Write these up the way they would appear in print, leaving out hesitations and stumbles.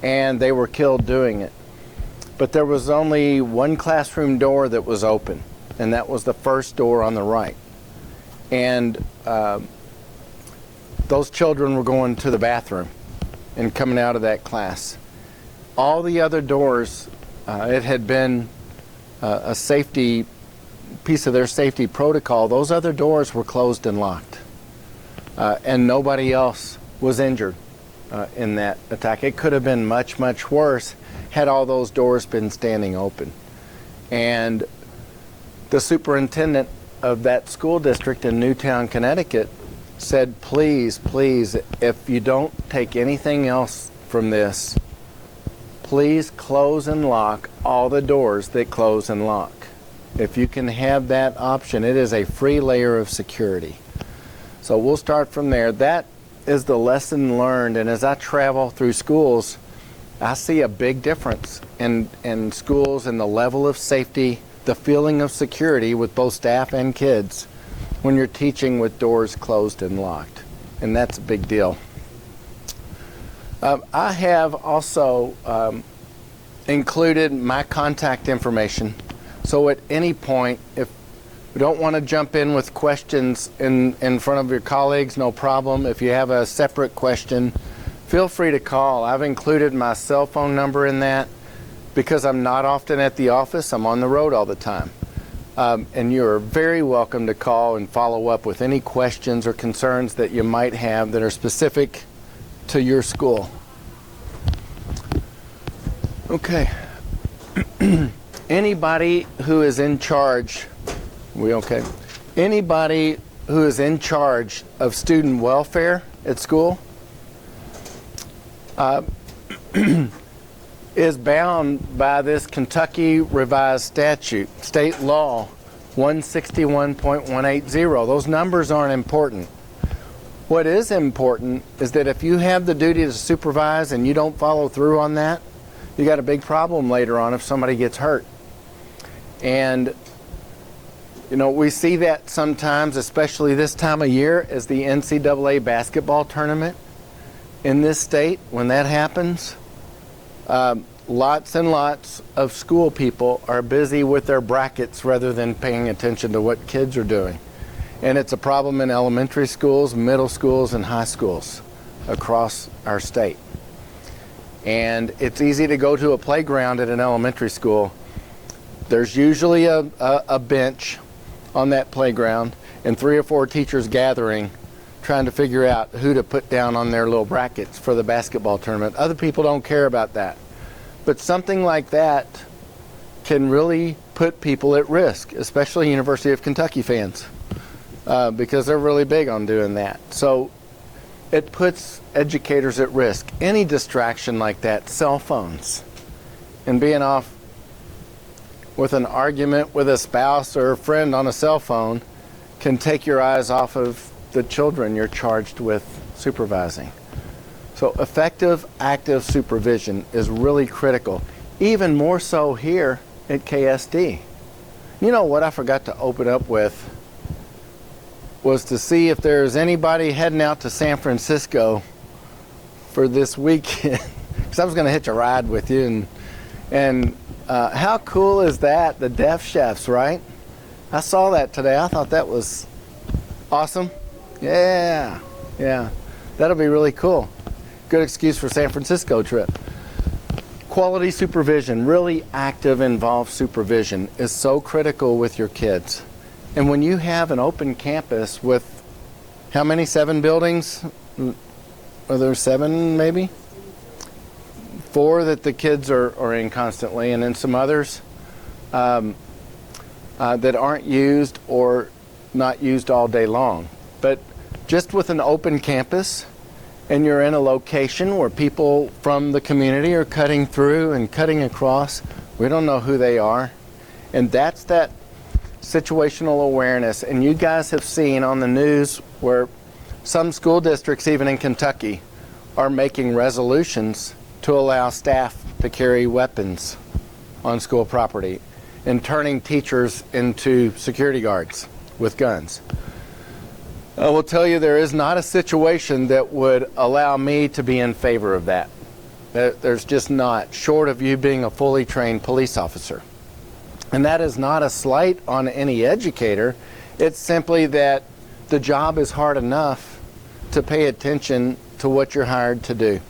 and they were killed doing it. But there was only one classroom door that was open, and that was the first door on the right. And those children were going to the bathroom and coming out of that class. All the other doors, it had been a safety piece of their safety protocol. Those other doors were closed and locked, and nobody else was injured in that attack. It could have been much, much worse had all those doors been standing open. And the superintendent of that school district in Newtown, Connecticut said, please, please, if you don't take anything else from this, please close and lock all the doors that close and lock. If you can have that option, it is a free layer of security. So we'll start from there. That is the lesson learned, and as I travel through schools, I see a big difference in schools and the level of safety, the feeling of security with both staff and kids when you're teaching with doors closed and locked, and that's a big deal. I have also included my contact information, so at any point, if you don't want to jump in with questions in front of your colleagues, no problem. If you have a separate question, feel free to call. I've included my cell phone number in that because I'm not often at the office. I'm on the road all the time. And you're very welcome to call and follow up with any questions or concerns that you might have that are specific to your school. Okay. Anybody who is in charge, we okay? Anybody who is in charge of student welfare at school is bound by this Kentucky Revised Statute, State Law 161.180. Those numbers aren't important. What is important is that if you have the duty to supervise and you don't follow through on that, you got a big problem later on if somebody gets hurt. And you know, we see that sometimes, especially this time of year, as the NCAA basketball tournament in this state, when that happens, lots and lots of school people are busy with their brackets rather than paying attention to what kids are doing. And it's a problem in elementary schools, middle schools, and high schools across our state. And it's easy to go to a playground at an elementary school. There's usually a bench on that playground and 3 or 4 teachers gathering trying to figure out who to put down on their little brackets for the basketball tournament. Other people don't care about that. But something like that can really put people at risk, especially University of Kentucky fans, because they're really big on doing that. So it puts educators at risk. Any distraction like that, cell phones, and being off with an argument with a spouse or a friend on a cell phone can take your eyes off of the children you're charged with supervising. So effective, active supervision is really critical, even more so here at KSD. You know what I forgot to open up with was to see if there's anybody heading out to San Francisco for this weekend, because I was going to hitch a ride with you. And how cool is that, the Deaf Chefs, right? I saw that today. I thought that was awesome. Yeah, that'll be really cool. Good excuse for San Francisco trip. Quality supervision, really active, involved supervision is so critical with your kids. And when you have an open campus with how many, 7 buildings? Are there 7 maybe? 4 that the kids are in constantly, and then some others that aren't used or not used all day long. But just with an open campus, and you're in a location where people from the community are cutting through and cutting across, we don't know who they are. And that's that situational awareness. And you guys have seen on the news where some school districts, even in Kentucky, are making resolutions to allow staff to carry weapons on school property and turning teachers into security guards with guns. I will tell you, there is not a situation that would allow me to be in favor of that. There's just not, short of you being a fully trained police officer. And that is not a slight on any educator. It's simply that the job is hard enough to pay attention to what you're hired to do.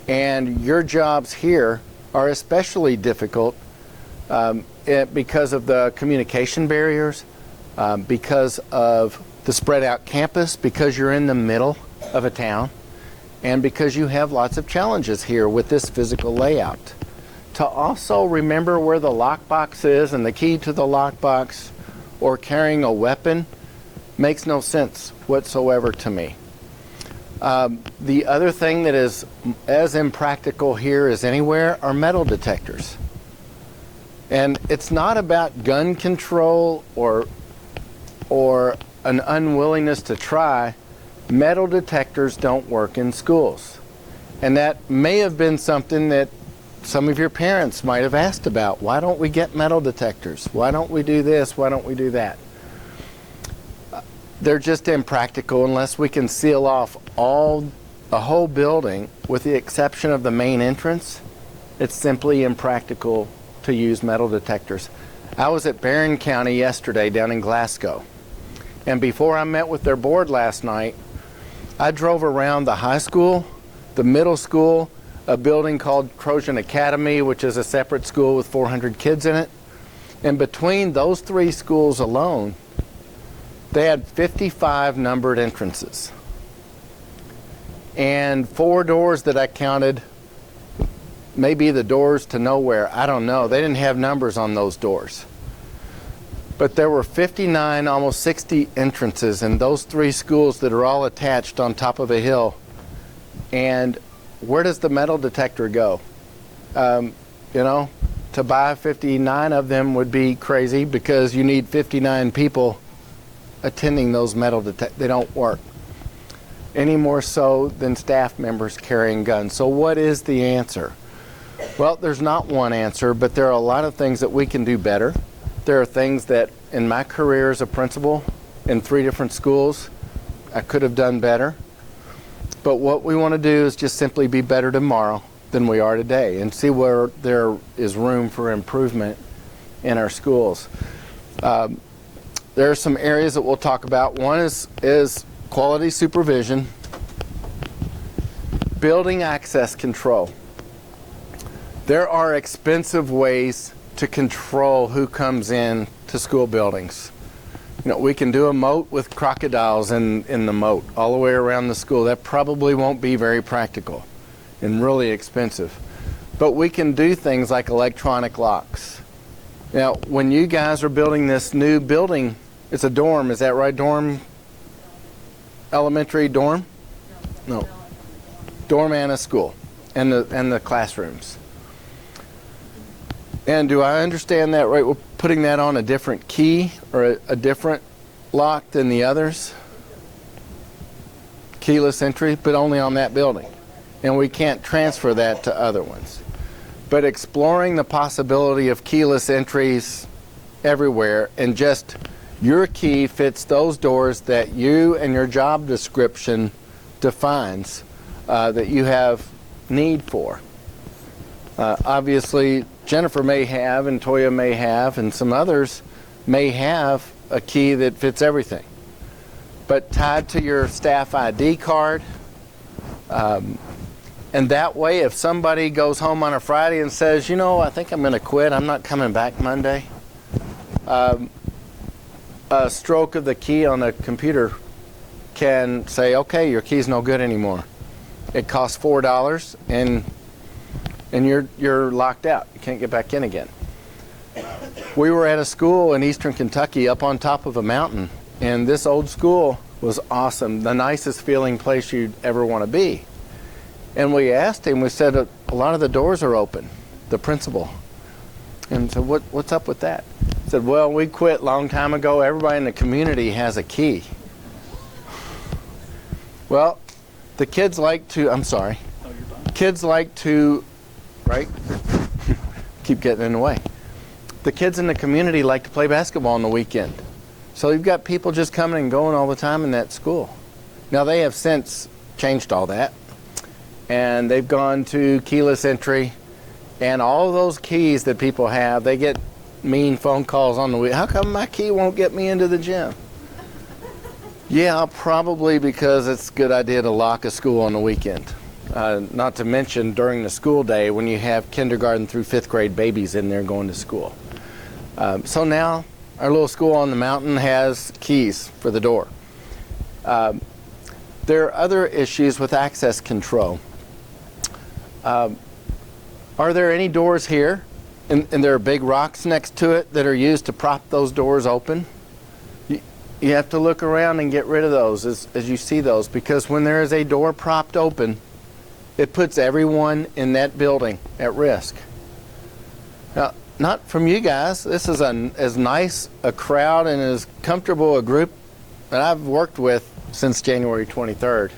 And your jobs here are especially difficult because of the communication barriers, because of the spread out campus, because you're in the middle of a town, and because you have lots of challenges here with this physical layout. To also remember where the lockbox is and the key to the lockbox, or carrying a weapon, makes no sense whatsoever to me. The other thing that is as impractical here as anywhere are metal detectors. And it's not about gun control or an unwillingness to try. Metal detectors don't work in schools. And that may have been something that some of your parents might have asked about. Why don't we get metal detectors? Why don't we do this? Why don't we do that? They're just impractical unless we can seal off a whole building with the exception of the main entrance. It's simply impractical to use metal detectors. I was at Barron County yesterday down in Glasgow. And before I met with their board last night, I drove around the high school, the middle school, a building called Trojan Academy, which is a separate school with 400 kids in it. And between those three schools alone, they had 55 numbered entrances. And 4 doors that I counted, maybe the doors to nowhere, I don't know. They didn't have numbers on those doors. But there were 59, almost 60 entrances in those 3 schools that are all attached on top of a hill. And where does the metal detector go? You know, to buy 59 of them would be crazy because you need 59 people attending those metal detectors. They don't work any more so than staff members carrying guns. So what is the answer? Well, there's not one answer, but there are a lot of things that we can do better. There are things that in my career as a principal in 3 different schools, I could have done better. But what we want to do is just simply be better tomorrow than we are today and see where there is room for improvement in our schools. There are some areas that we'll talk about. One is quality supervision, building access control. There are expensive ways to control who comes in to school buildings. You know, we can do a moat with crocodiles in the moat all the way around the school. That probably won't be very practical and really expensive. But we can do things like electronic locks. Now, when you guys are building this new building, it's a dorm, is that right? Dorm? Elementary dorm? No. Dorm and a school and the classrooms. And do I understand that right? We're putting that on a different key or a different lock than the others? Keyless entry, but only on that building. And we can't transfer that to other ones. But exploring the possibility of keyless entries everywhere, and just your key fits those doors that you and your job description defines that you have need for. Obviously, Jennifer may have, and Toya may have, and some others may have a key that fits everything. But tied to your staff ID card, and that way if somebody goes home on a Friday and says, you know, I think I'm going to quit, I'm not coming back Monday, a stroke of the key on a computer can say, okay, your key's no good anymore. It costs $4 and you're locked out. You can't get back in again. We were at a school in eastern Kentucky up on top of a mountain, and this old school was awesome, the nicest feeling place you'd ever want to be. And we asked him, we said, a lot of the doors are open, the principal. And so what's up with that? He said, well, we quit a long time ago. Everybody in the community has a key. Well, the kids like to, I'm sorry. Oh, you're fine. Kids like to, right? Keep getting in the way. The kids in the community like to play basketball on the weekend. So you've got people just coming and going all the time in that school. Now they have since changed all that. and they've gone to keyless entry, and all those keys that people have, they get mean phone calls on the week. How come my key won't get me into the gym? Yeah, probably because it's a good idea to lock a school on the weekend. Not to mention during the school day when you have kindergarten through 5th grade babies in there going to school. So now our little school on the mountain has keys for the door. There are other issues with access control. Are there any doors here, and there are big rocks next to it that are used to prop those doors open? You have to look around and get rid of those as you see those, because when there is a door propped open, it puts everyone in that building at risk. Now, not from you guys. This is as nice a crowd and as comfortable a group that I've worked with since January 23rd.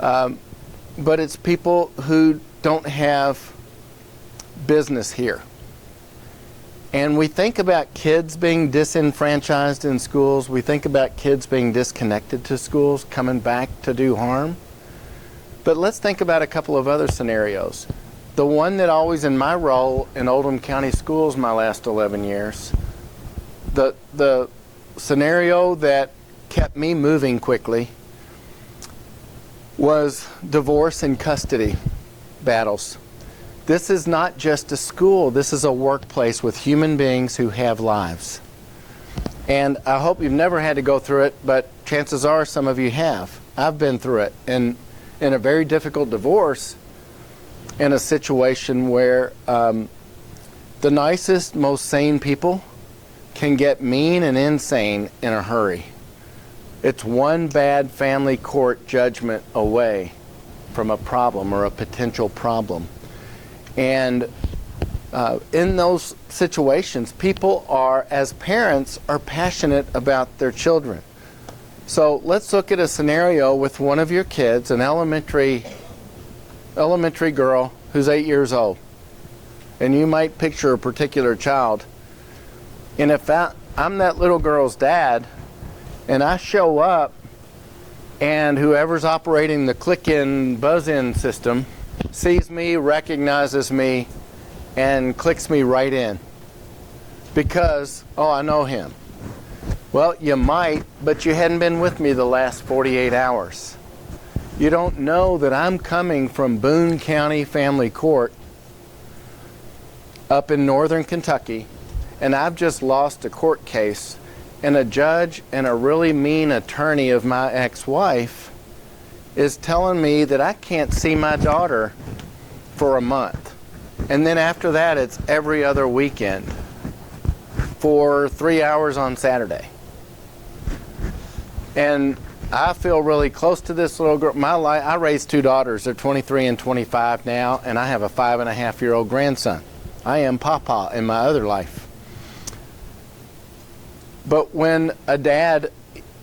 But it's people who don't have business here. And we think about kids being disenfranchised in schools. We think about kids being disconnected to schools, coming back to do harm. But let's think about a couple of other scenarios. The one that always in my role in Oldham County Schools my last 11 years, the scenario that kept me moving quickly was divorce and custody battles. This is not just a school. This is a workplace with human beings who have lives. And I hope you've never had to go through it, but chances are some of you have. I've been through it. And in a very difficult divorce, in a situation where the nicest, most sane people can get mean and insane in a hurry. It's one bad family court judgment away from a problem or a potential problem. And in those situations, people are, as parents, are passionate about their children. So let's look at a scenario with one of your kids, an elementary girl who's 8 years old. And you might picture a particular child. And if I'm that little girl's dad, and I show up, and whoever's operating the click-in, buzz-in system sees me, recognizes me, and clicks me right in because, oh, I know him. Well, you might, but you hadn't been with me the last 48 hours. You don't know that I'm coming from Boone County Family Court up in northern Kentucky, and I've just lost a court case, and a judge and a really mean attorney of my ex-wife is telling me that I can't see my daughter for a month. And then after that, it's every other weekend for 3 hours on Saturday. And I feel really close to this little girl. I raised 2 daughters. They're 23 and 25 now, and I have a 5.5-year-old grandson. I am Papa in my other life. But when a dad,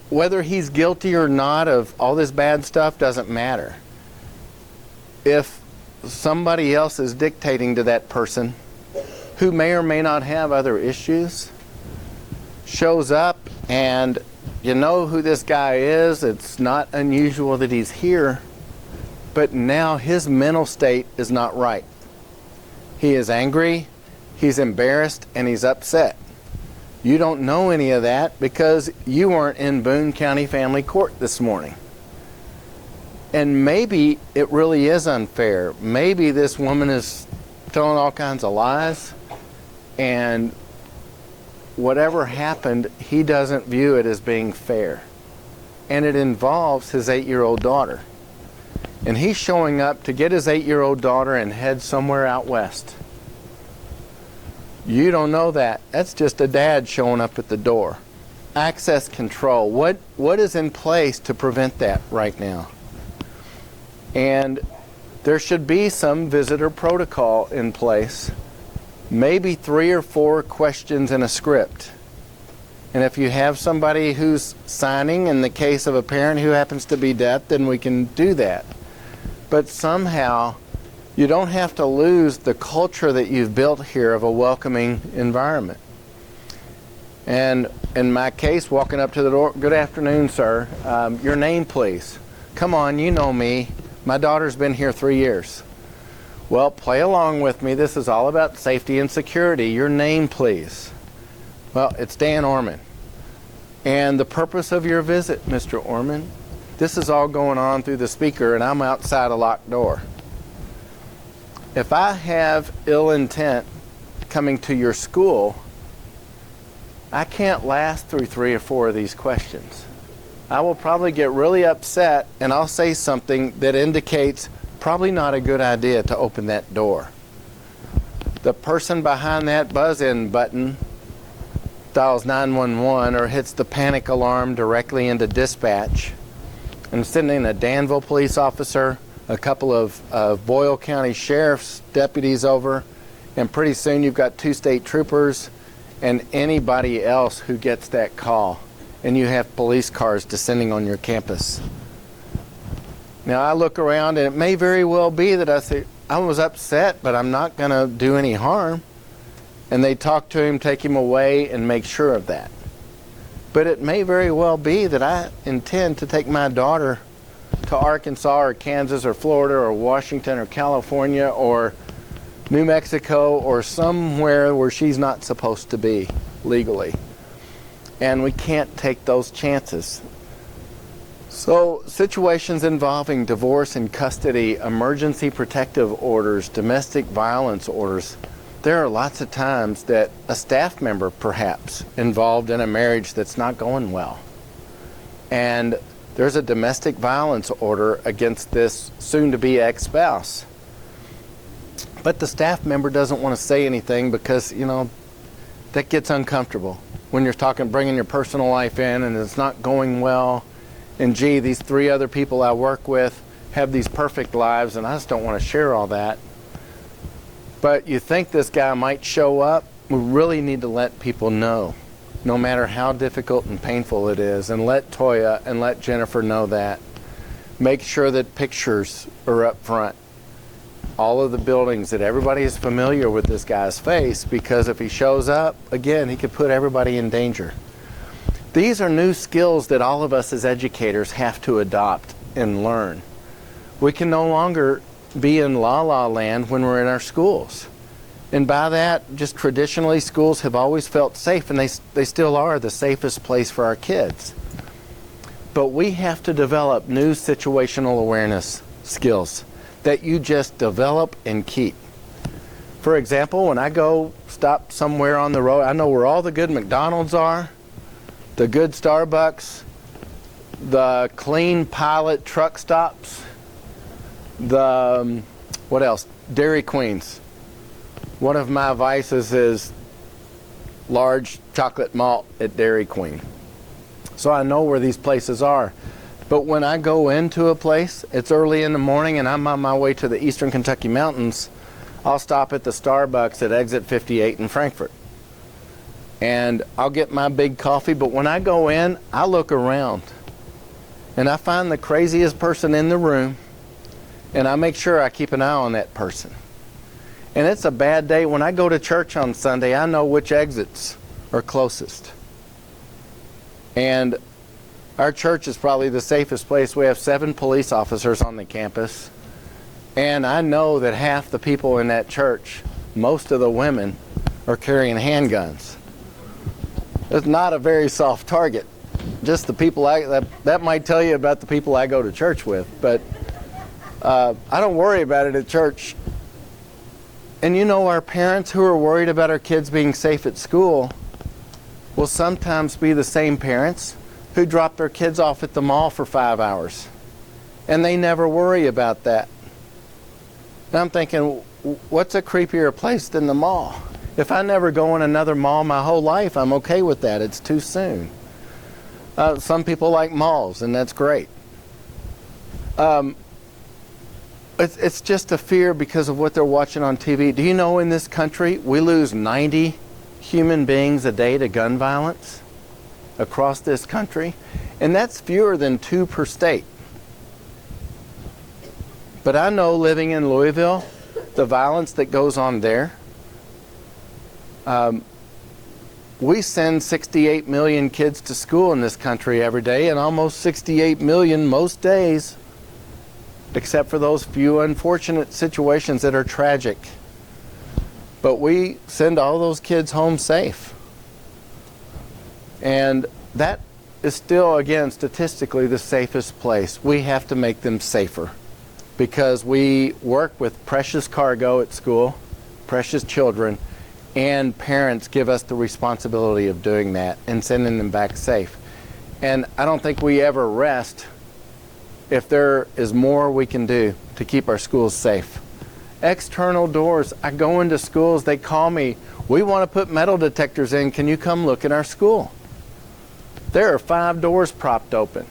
whether he's guilty or not of all this bad stuff, doesn't matter. If somebody else is dictating to that person, who may or may not have other issues, shows up, and you know who this guy is, it's not unusual that he's here, but now his mental state is not right. He is angry, he's embarrassed, and he's upset. You don't know any of that because you weren't in Boone County Family Court this morning. And maybe it really is unfair. Maybe this woman is telling all kinds of lies, and whatever happened, he doesn't view it as being fair. And it involves his 8-year-old daughter. And he's showing up to get his 8-year-old daughter and head somewhere out west. You don't know that. That's just a dad showing up at the door. Access control. What is in place to prevent that right now? And there should be some visitor protocol in place. Maybe 3 or 4 questions in a script. And if you have somebody who's signing in the case of a parent who happens to be deaf, then we can do that. But somehow, you don't have to lose the culture that you've built here of a welcoming environment. And in my case, walking up to the door, good afternoon, sir. Your name, please. Come on, you know me. My daughter's been here 3 years. Well, play along with me. This is all about safety and security. Your name, please. Well, it's Dan Orman. And the purpose of your visit, Mr. Orman, this is all going on through the speaker, and I'm outside a locked door. If I have ill intent coming to your school, I can't last through 3 or 4 of these questions. I will probably get really upset, and I'll say something that indicates probably not a good idea to open that door. The person behind that buzz-in button dials 911 or hits the panic alarm directly into dispatch, and sending a Danville police officer, a couple of Boyle County Sheriff's deputies over, and pretty soon you've got 2 state troopers and anybody else who gets that call, and you have police cars descending on your campus. Now I look around, and it may very well be that I say, I was upset, but I'm not going to do any harm. And they talk to him, take him away, and make sure of that. But it may very well be that I intend to take my daughter to Arkansas or Kansas or Florida or Washington or California or New Mexico or somewhere where she's not supposed to be legally. And we can't take those chances. So situations involving divorce and custody, emergency protective orders, domestic violence orders, there are lots of times that a staff member perhaps involved in a marriage that's not going well. And there's a domestic violence order against this soon-to-be ex-spouse. But the staff member doesn't want to say anything because, you know, that gets uncomfortable when you're bringing your personal life in and it's not going well. And gee, these 3 other people I work with have these perfect lives, and I just don't want to share all that. But you think this guy might show up? We really need to let people know, no matter how difficult and painful it is, and let Toya and let Jennifer know that. Make sure that pictures are up front. All of the buildings, that everybody is familiar with this guy's face, because if he shows up, again, he could put everybody in danger. These are new skills that all of us as educators have to adopt and learn. We can no longer be in la-la land when we're in our schools. And by that, just traditionally, schools have always felt safe, and they still are the safest place for our kids. But we have to develop new situational awareness skills that you just develop and keep. For example, when I go stop somewhere on the road, I know where all the good McDonald's are, the good Starbucks, the clean Pilot truck stops, the, what else? Dairy Queens. One of my vices is large chocolate malt at Dairy Queen. So I know where these places are. But when I go into a place, it's early in the morning and I'm on my way to the Eastern Kentucky Mountains, I'll stop at the Starbucks at Exit 58 in Frankfort. And I'll get my big coffee, but when I go in, I look around and I find the craziest person in the room, and I make sure I keep an eye on that person. And it's a bad day. When I go to church on Sunday, I know which exits are closest. And our church is probably the safest place. We have 7 police officers on the campus. And I know that half the people in that church, most of the women, are carrying handguns. It's not a very soft target. Just the people that might tell you about the people I go to church with. But I don't worry about it at church. And you know, our parents who are worried about our kids being safe at school will sometimes be the same parents who drop their kids off at the mall for 5 hours. And they never worry about that. And I'm thinking, what's a creepier place than the mall? If I never go in another mall my whole life, I'm okay with that. It's too soon. Some people like malls, and that's great. It's just a fear because of what they're watching on TV. Do you know in this country we lose 90 human beings a day to gun violence across this country? And that's fewer than 2 per state. But I know, living in Louisville, the violence that goes on there. We send 68 million kids to school in this country every day, and almost 68 million most days except for those few unfortunate situations that are tragic. But we send all those kids home safe. And that is still, again, statistically the safest place. We have to make them safer because we work with precious cargo at school, precious children, and parents give us the responsibility of doing that and sending them back safe. And I don't think we ever rest if there is more we can do to keep our schools safe. External doors. I go into schools, they call me, we want to put metal detectors in, can you come look at our school? There are 5 doors propped open.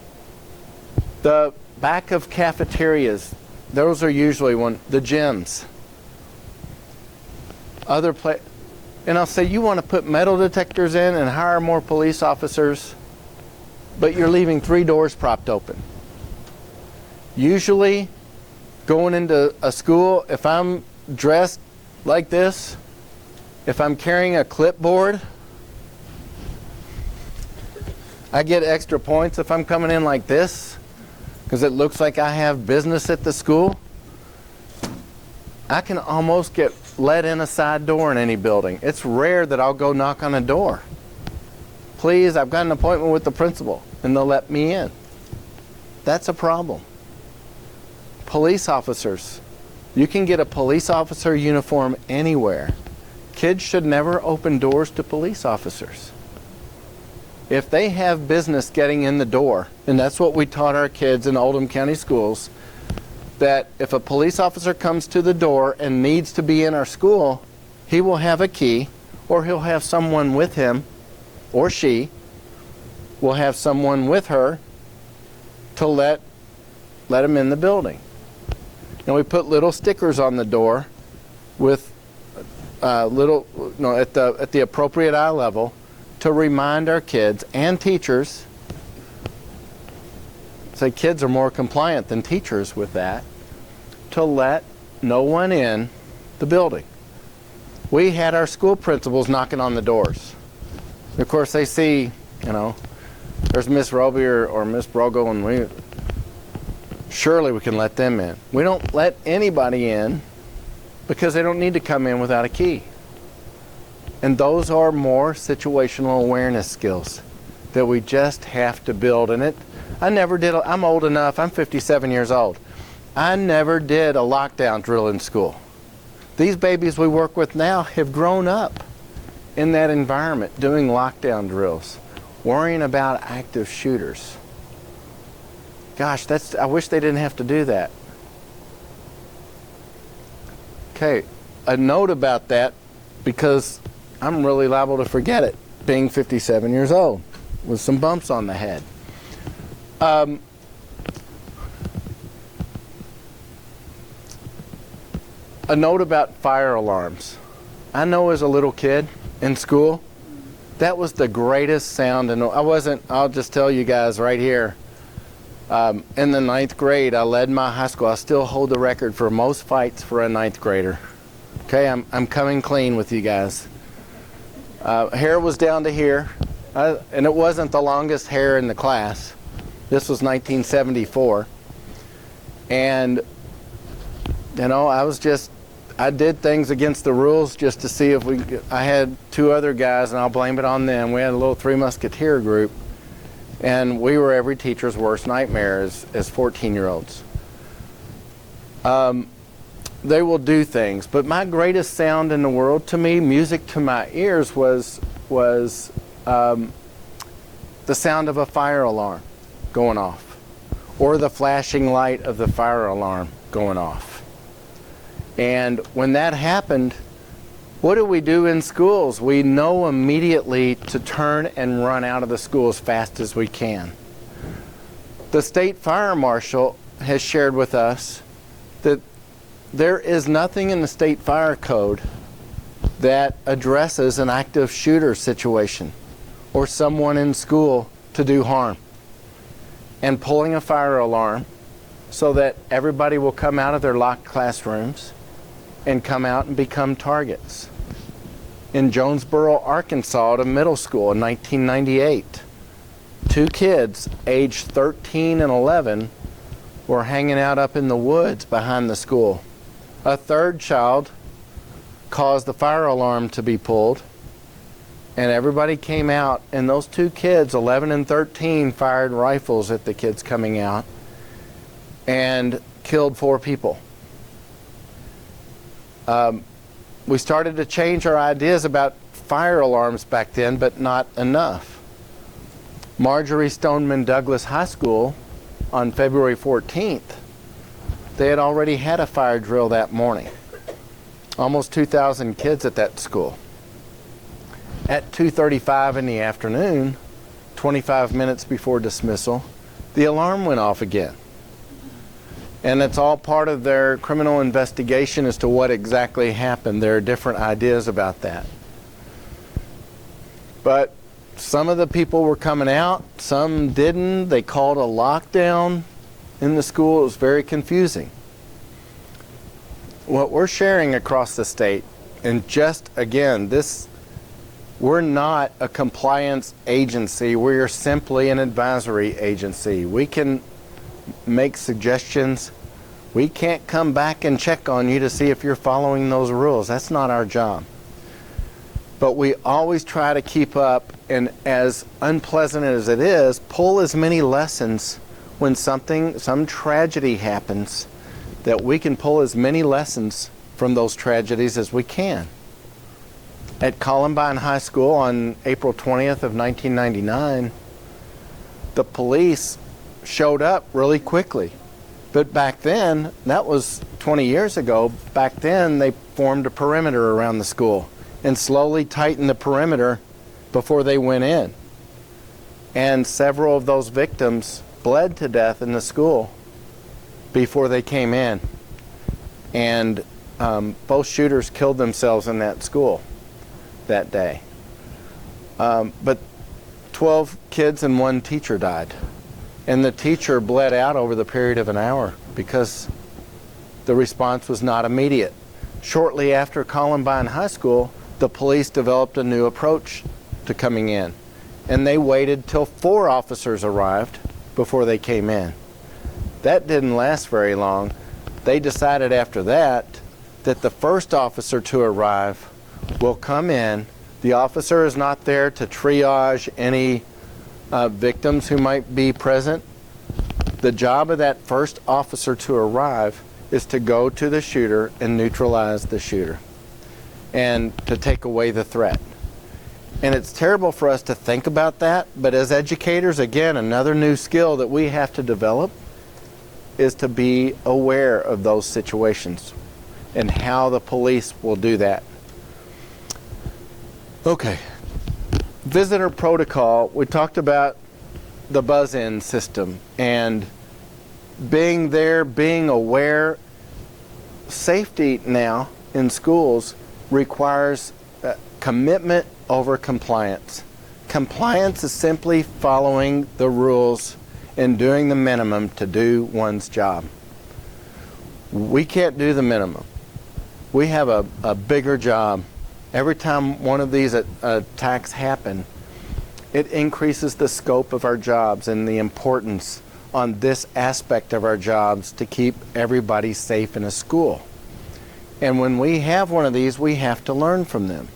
The back of cafeterias, those are usually the gyms. And I'll say, you want to put metal detectors in and hire more police officers, but you're leaving 3 doors propped open. Usually, going into a school, if I'm dressed like this, if I'm carrying a clipboard, I get extra points if I'm coming in like this, because it looks like I have business at the school. I can almost get let in a side door in any building. It's rare that I'll go knock on a door. Please, I've got an appointment with the principal, and they'll let me in. That's a problem. Police officers. You can get a police officer uniform anywhere. Kids should never open doors to police officers. If they have business getting in the door, and that's what we taught our kids in Oldham County schools, that if a police officer comes to the door and needs to be in our school, he will have a key, or he'll have someone with him, or she will have someone with her to let him in the building. And we put little stickers on the door with at the appropriate eye level to remind our kids and teachers. Say kids are more compliant than teachers with that, to let no one in the building. We had our school principals knocking on the doors. Of course, they see, there's Miss Roby or Miss Brogo, and surely we can let them in. We don't let anybody in because they don't need to come in without a key. And those are more situational awareness skills that we just have to build. And I'm old enough, I'm 57 years old. I never did a lockdown drill in school. These babies we work with now have grown up in that environment doing lockdown drills, worrying about active shooters. Gosh, I wish they didn't have to do that. Okay, a note about that, because I'm really liable to forget it, being 57 years old, with some bumps on the head. A note about fire alarms. I know as a little kid in school, that was the greatest sound. And I'll just tell you guys right here, in the 9th grade, I led my high school. I still hold the record for most fights for a 9th grader. Okay, I'm coming clean with you guys. Hair was down to here, and it wasn't the longest hair in the class. This was 1974. And, I did things against the rules just to see if I had 2 other guys, and I'll blame it on them. We had a little 3 Musketeer group, and we were every teacher's worst nightmare as 14-year-olds. They will do things, but my greatest sound in the world, to me, music to my ears, was the sound of a fire alarm going off, or the flashing light of the fire alarm going off. And when that happened, what do we do in schools? We know immediately to turn and run out of the school as fast as we can. The state fire marshal has shared with us that there is nothing in the state fire code that addresses an active shooter situation or someone in school to do harm. And pulling a fire alarm so that everybody will come out of their locked classrooms and come out and become targets. In Jonesboro, Arkansas, at a middle school in 1998, 2 kids aged 13 and 11 were hanging out up in the woods behind the school. A third child caused the fire alarm to be pulled, and everybody came out, and those two kids, 11 and 13, fired rifles at the kids coming out and killed 4 people. We started to change our ideas about fire alarms back then, but not enough. Marjory Stoneman Douglas High School, on February 14th, they had already had a fire drill that morning. Almost 2,000 kids at that school. At 2:35 in the afternoon, 25 minutes before dismissal, the alarm went off again. And it's all part of their criminal investigation as to what exactly happened. There are different ideas about that. But some of the people were coming out, some didn't. They called a lockdown in the school. It was very confusing. What we're sharing across the state, and just again, we're not a compliance agency. We are simply an advisory agency. We can make suggestions. We can't come back and check on you to see if you're following those rules. That's not our job. But we always try to keep up, and as unpleasant as it is, pull as many lessons when some tragedy happens, that we can pull as many lessons from those tragedies as we can. At Columbine High School on April 20th of 1999, the police showed up really quickly. But back then, that was 20 years ago, back then they formed a perimeter around the school and slowly tightened the perimeter before they went in. And several of those victims bled to death in the school before they came in. And both shooters killed themselves in that school that day. But 12 kids and 1 teacher died. And the teacher bled out over the period of an hour because the response was not immediate. Shortly after Columbine High School, the police developed a new approach to coming in. And they waited till 4 officers arrived before they came in. That didn't last very long. They decided after that the first officer to arrive will come in. The officer is not there to triage any victims who might be present. The job of that first officer to arrive is to go to the shooter and neutralize the shooter and to take away the threat. And it's terrible for us to think about that, but as educators, again, another new skill that we have to develop is to be aware of those situations and how the police will do that. Okay. Visitor protocol, we talked about the buzz-in system and being there, being aware. Safety now in schools requires commitment over compliance. Compliance is simply following the rules and doing the minimum to do one's job. We can't do the minimum. We have a bigger job. Every time one of these attacks happen, it increases the scope of our jobs and the importance on this aspect of our jobs to keep everybody safe in a school. And when we have one of these, we have to learn from them.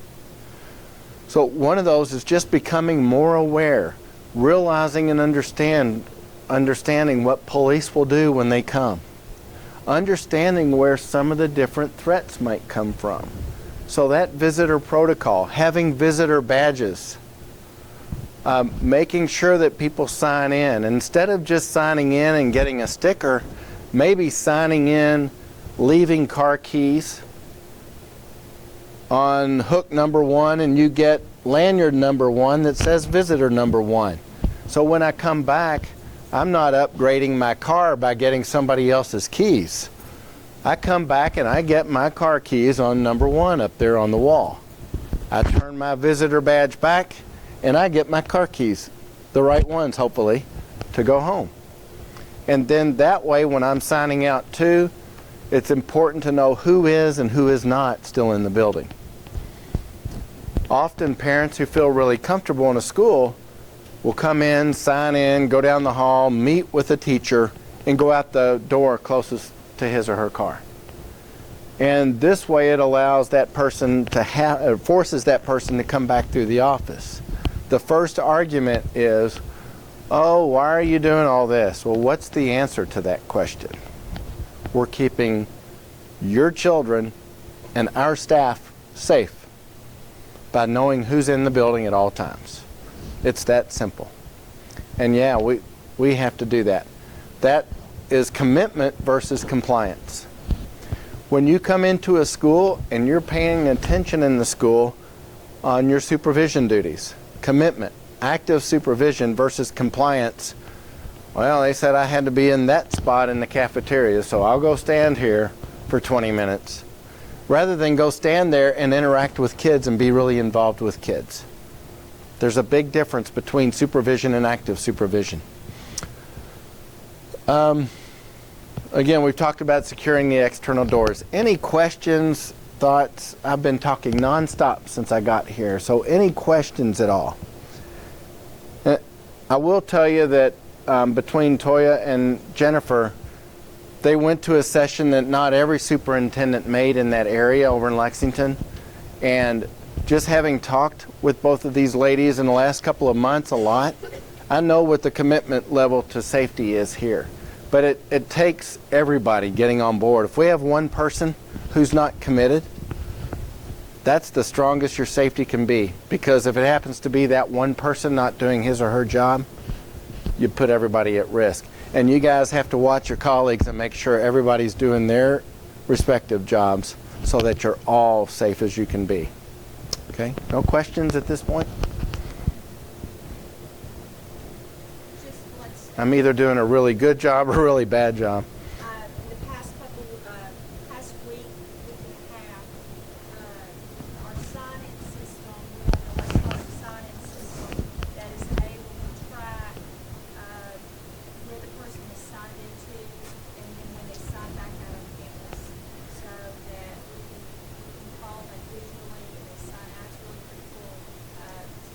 So one of those is just becoming more aware, realizing and understanding what police will do when they come, understanding where some of the different threats might come from. So that visitor protocol, having visitor badges, making sure that people sign in. Instead of just signing in and getting a sticker, maybe signing in, leaving car keys on hook number 1, and you get lanyard number 1 that says visitor number 1. So when I come back, I'm not upgrading my car by getting somebody else's keys. I come back and I get my car keys on number 1 up there on the wall. I turn my visitor badge back and I get my car keys, the right ones hopefully, to go home. And then that way when I'm signing out too, it's important to know who is and who is not still in the building. Often parents who feel really comfortable in a school will come in, sign in, go down the hall, meet with a teacher, and go out the door closest to his or her car. And this way it allows that person to forces that person to come back through the office. The first argument is, oh, why are you doing all this? Well, what's the answer to that question? We're keeping your children and our staff safe by knowing who's in the building at all times. It's that simple. And yeah, we have to do that. That is commitment versus compliance. When you come into a school and you're paying attention in the school on your supervision duties, commitment, active supervision versus compliance. Well, they said I had to be in that spot in the cafeteria, so I'll go stand here for 20 minutes. Rather than go stand there and interact with kids and be really involved with kids. There's a big difference between supervision and active supervision. Again, we've talked about securing the external doors. Any questions, thoughts? I've been talking nonstop since I got here, so any questions at all? I will tell you that between Toya and Jennifer, they went to a session that not every superintendent made in that area over in Lexington. And just having talked with both of these ladies in the last couple of months a lot, I know what the commitment level to safety is here. But it takes everybody getting on board. If we have one person who's not committed, that's the strongest your safety can be. Because if it happens to be that one person not doing his or her job, you put everybody at risk. And you guys have to watch your colleagues and make sure everybody's doing their respective jobs so that you're all safe as you can be. Okay? No questions at this point? I'm either doing a really good job or a really bad job. The past week and a half, our sign-in system, we have an electronic sign-in system that is able to track where the person is signed into and then when they sign back out on campus, so that we can call them visually and they sign out. It's really pretty cool.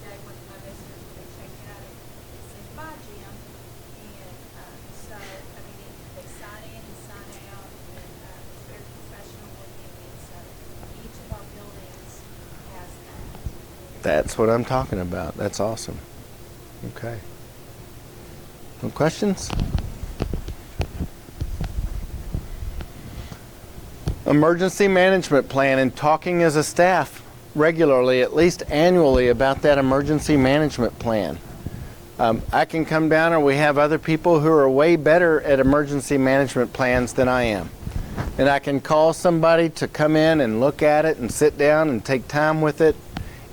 Today, one of my visitors, when they checked out, it said, "Bye, Jim." So, I mean, they sign in and sign out, and it's very professional looking, and so each of our buildings has that. That's what I'm talking about. That's awesome. Okay. No questions? Emergency management plan and talking as a staff regularly, at least annually, about that emergency management plan. I can come down, or we have other people who are way better at emergency management plans than I am. And I can call somebody to come in and look at it and sit down and take time with it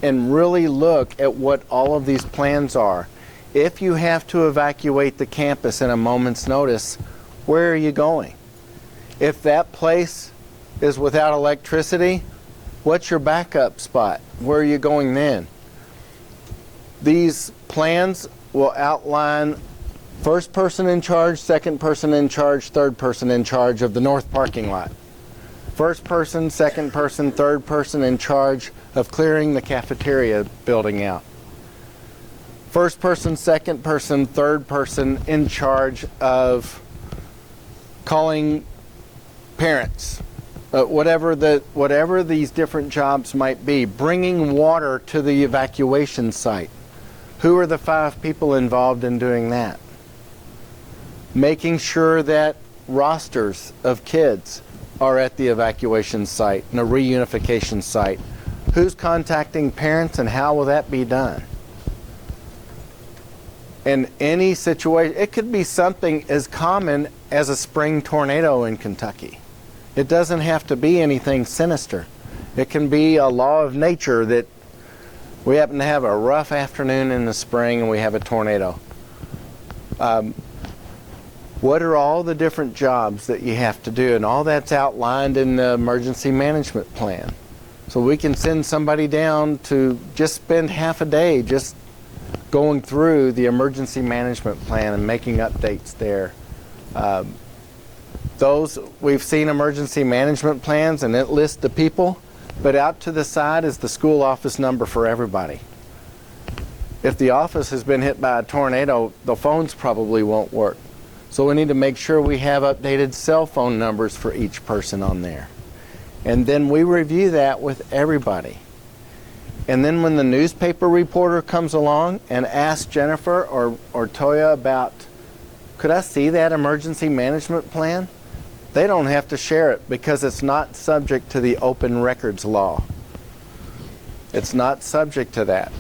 and really look at what all of these plans are. If you have to evacuate the campus in a moment's notice, where are you going? If that place is without electricity, what's your backup spot? Where are you going then? These plans will outline first person in charge, second person in charge, third person in charge of the north parking lot. First person, second person, third person in charge of clearing the cafeteria building out. First person, second person, third person in charge of calling parents. Whatever these different jobs might be, bringing water to the evacuation site. Who are the 5 people involved in doing that? Making sure that rosters of kids are at the evacuation site and a reunification site. Who's contacting parents and how will that be done? In any situation, it could be something as common as a spring tornado in Kentucky. It doesn't have to be anything sinister. It can be a law of nature that we happen to have a rough afternoon in the spring and we have a tornado. What are all the different jobs that you have to do? And all that's outlined in the emergency management plan. So we can send somebody down to just spend half a day just going through the emergency management plan and making updates there. We've seen emergency management plans and it lists the people. But out to the side is the school office number for everybody. If the office has been hit by a tornado, the phones probably won't work. So we need to make sure we have updated cell phone numbers for each person on there. And then we review that with everybody. And then when the newspaper reporter comes along and asks Jennifer or Toya about, could I see that emergency management plan? They don't have to share it because it's not subject to the open records law. It's not subject to that.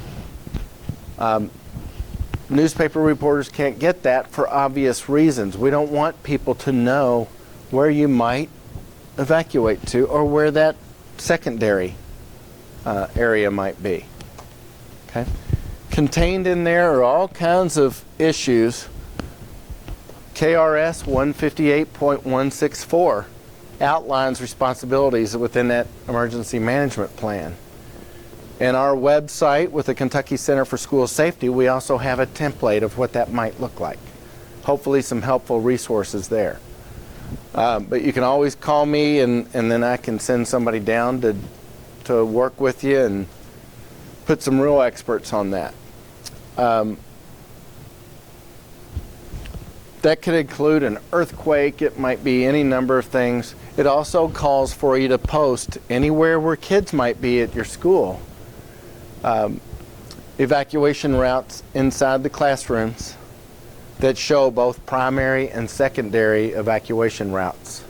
Newspaper reporters can't get that for obvious reasons. We don't want people to know where you might evacuate to or where that secondary area might be. Okay? Contained in there are all kinds of issues. KRS 158.164 outlines responsibilities within that emergency management plan. And our website with the Kentucky Center for School Safety, we also have a template of what that might look like. Hopefully some helpful resources there. But you can always call me and then I can send somebody down to work with you and put some real experts on that. That could include an earthquake. It might be any number of things. It also calls for you to post anywhere where kids might be at your school. Evacuation routes inside the classrooms that show both primary and secondary evacuation routes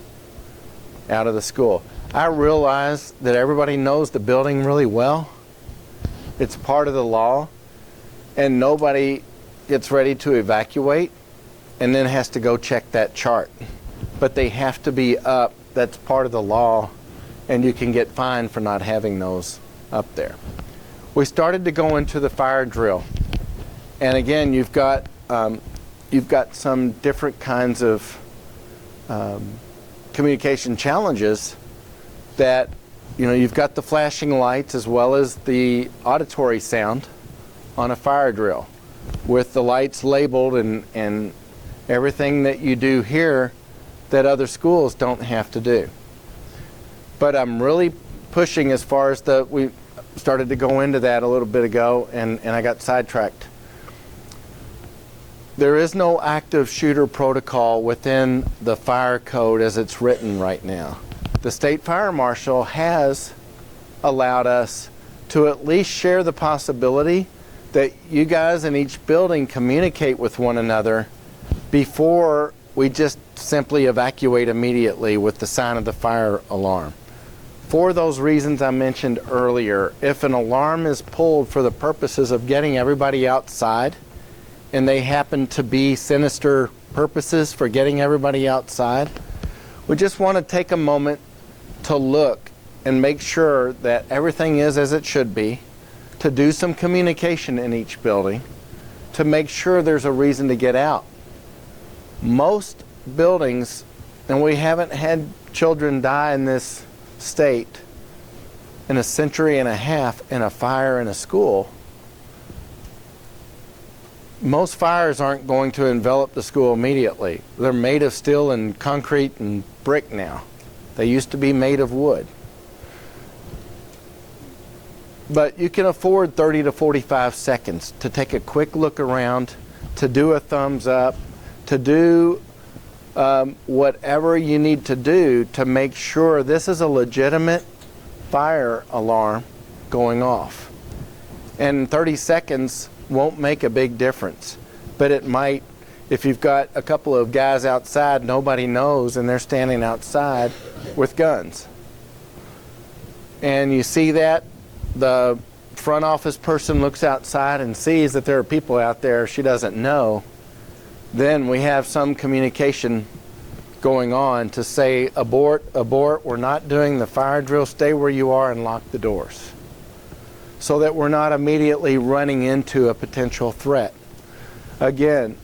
out of the school. I realize that everybody knows the building really well. It's part of the law, and nobody gets ready to evacuate and then has to go check that chart. But they have to be up. That's part of the law, and you can get fined for not having those up there. We started to go into the fire drill, and again, you've got some different kinds of communication challenges. That, you know, you've got the flashing lights as well as the auditory sound on a fire drill, with the lights labeled and everything that you do here that other schools don't have to do. But I'm really pushing as far as we started to go into that a little bit ago, and I got sidetracked. There is no active shooter protocol within the fire code as it's written right now. The state fire marshal has allowed us to at least share the possibility that you guys in each building communicate with one another before we just simply evacuate immediately with the sign of the fire alarm. For those reasons I mentioned earlier, if an alarm is pulled for the purposes of getting everybody outside, and they happen to be sinister purposes for getting everybody outside, we just want to take a moment to look and make sure that everything is as it should be, to do some communication in each building, to make sure there's a reason to get out. Most buildings, and we haven't had children die in this state in a century and a half in a fire in a school. Most fires aren't going to envelop the school immediately. They're made of steel and concrete and brick now. They used to be made of wood. But you can afford 30 to 45 seconds to take a quick look around, to do a thumbs up, to do whatever you need to do to make sure this is a legitimate fire alarm going off. And 30 seconds won't make a big difference, but it might. If you've got a couple of guys outside nobody knows and they're standing outside with guns, and you see that, the front office person looks outside and sees that there are people out there she doesn't know, then we have some communication going on to say, abort, abort, we're not doing the fire drill, stay where you are and lock the doors, so that we're not immediately running into a potential threat. Again,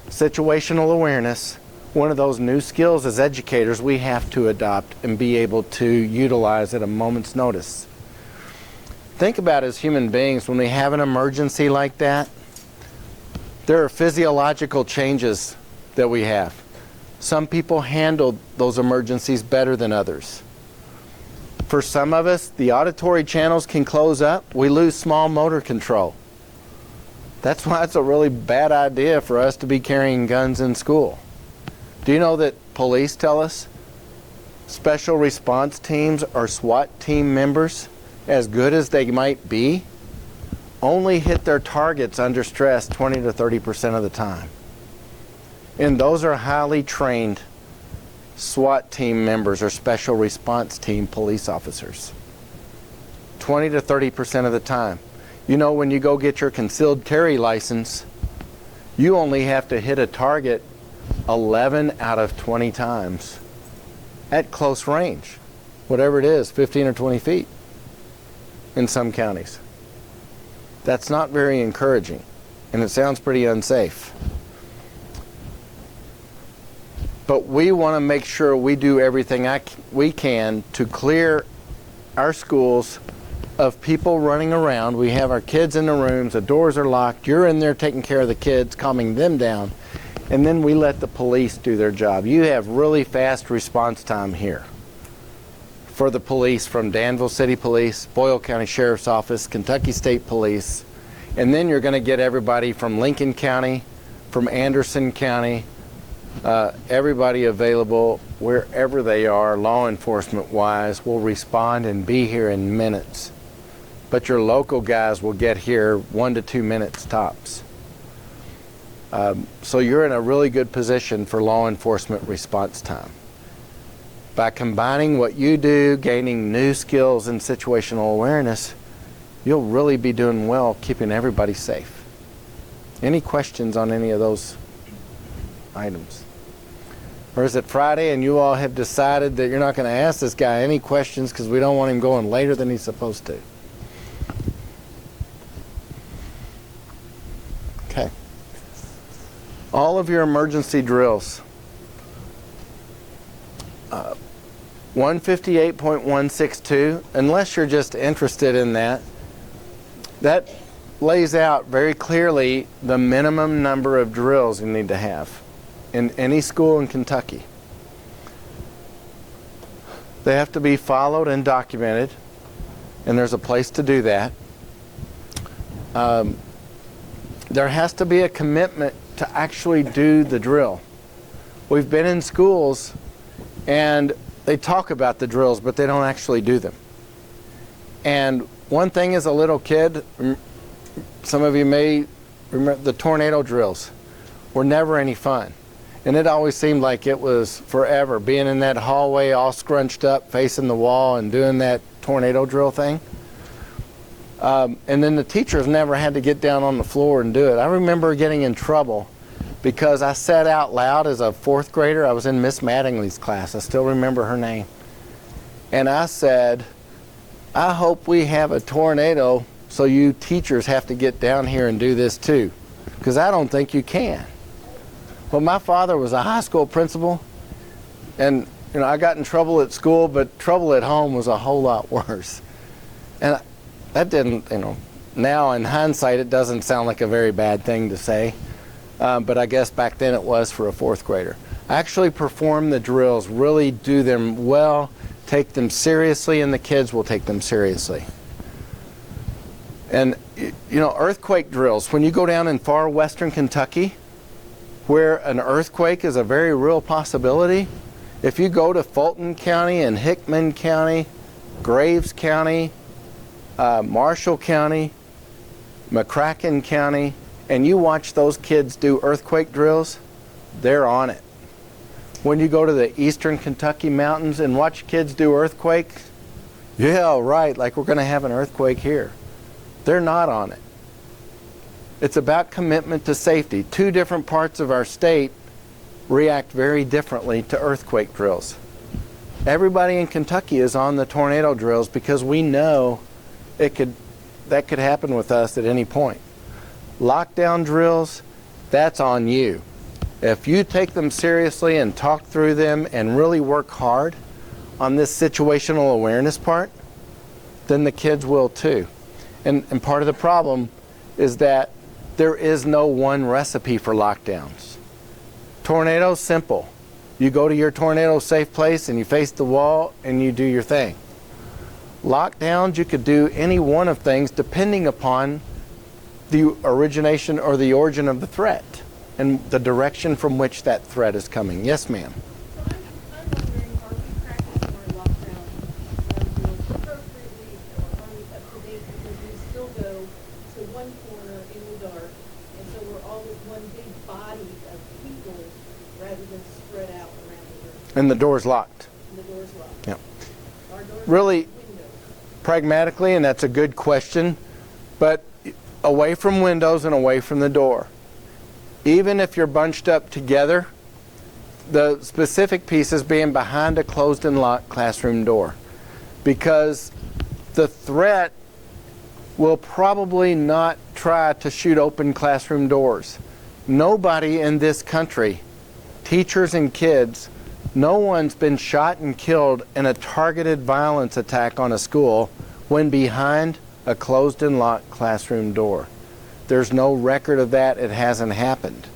situational awareness, one of those new skills as educators we have to adopt and be able to utilize at a moment's notice. Think about it as human beings, when we have an emergency like that, there are physiological changes that we have. Some people handle those emergencies better than others. For some of us, the auditory channels can close up. We lose small motor control. That's why it's a really bad idea for us to be carrying guns in school. Do you know that police tell us special response teams or SWAT team members, as good as they might be, only hit their targets under stress 20 to 30% of the time? And those are highly trained SWAT team members or special response team police officers. 20 to 30% of the time. You know, when you go get your concealed carry license, you only have to hit a target 11 out of 20 times at close range, whatever it is, 15 or 20 feet in some counties. That's not very encouraging, and it sounds pretty unsafe. But we want to make sure we do everything we can to clear our schools of people running around. We have our kids in the rooms, the doors are locked, you're in there taking care of the kids, calming them down, and then we let the police do their job. You have really fast response time here for the police from Danville City Police, Boyle County Sheriff's Office, Kentucky State Police, and then you're going to get everybody from Lincoln County, from Anderson County, everybody available wherever they are, law enforcement wise, will respond and be here in minutes. But your local guys will get here 1 to 2 minutes tops. So you're in a really good position for law enforcement response time. By combining what you do, gaining new skills in situational awareness, you'll really be doing well keeping everybody safe. Any questions on any of those items? Or is it Friday and you all have decided that you're not going to ask this guy any questions because we don't want him going later than he's supposed to? Okay. All of your emergency drills. 158.162, unless you're just interested in that, that lays out very clearly the minimum number of drills you need to have in any school in Kentucky. They have to be followed and documented, and there's a place to do that. There has to be a commitment to actually do the drill. We've been in schools and they talk about the drills, but they don't actually do them. And one thing as a little kid, some of you may remember the tornado drills were never any fun. And it always seemed like it was forever, being in that hallway all scrunched up, facing the wall and doing that tornado drill thing. And then the teachers never had to get down on the floor and do it. I remember getting in trouble because I said out loud as a 4th grader, I was in Miss Mattingly's class, I still remember her name. And I said, I hope we have a tornado so you teachers have to get down here and do this too, because I don't think you can. Well, my father was a high school principal, and I got in trouble at school, but trouble at home was a whole lot worse. And that didn't, now in hindsight, it doesn't sound like a very bad thing to say. But I guess back then it was for a 4th grader. Actually perform the drills, really do them well, take them seriously, and the kids will take them seriously. And, earthquake drills, when you go down in far western Kentucky, where an earthquake is a very real possibility, if you go to Fulton County and Hickman County, Graves County, Marshall County, McCracken County, and you watch those kids do earthquake drills, they're on it. When you go to the eastern Kentucky mountains and watch kids do earthquakes, yeah, right, like we're going to have an earthquake here. They're not on it. It's about commitment to safety. 2 different parts of our state react very differently to earthquake drills. Everybody in Kentucky is on the tornado drills because we know that could happen with us at any point. Lockdown drills, that's on you. If you take them seriously and talk through them and really work hard on this situational awareness part, then the kids will too. And part of the problem is that there is no one recipe for lockdowns. Tornado's simple. You go to your tornado safe place and you face the wall and you do your thing. Lockdowns, you could do any one of things depending upon the origination or the origin of the threat. and the direction from which that threat is coming. Yes, ma'am. So I'm wondering, are we practicing our lockdown drills appropriately, or are we up to date? Because we still go to one corner in the dark, and so we're all with one big body of people rather than spread out around the room. And the door's locked. And the door's locked. Yep. Our doors Really- have windows. Pragmatically, and that's a good question, but away from windows and away from the door. Even if you're bunched up together, the specific piece is being behind a closed and locked classroom door, because the threat will probably not try to shoot open classroom doors. Nobody in this country, teachers and kids, no one's been shot and killed in a targeted violence attack on a school when behind a closed and locked classroom door. There's no record of that. It hasn't happened.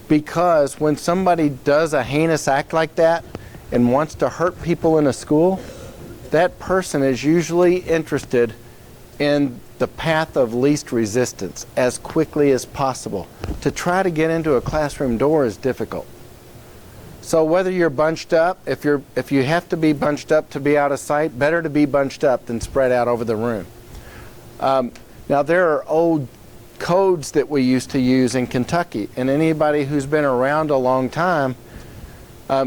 Because when somebody does a heinous act like that and wants to hurt people in a school, that person is usually interested in the path of least resistance as quickly as possible. To try to get into a classroom door is difficult. So whether you're bunched up, if you have to be bunched up to be out of sight, better to be bunched up than spread out over the room. Now there are old codes that we used to use in Kentucky, and anybody who's been around a long time,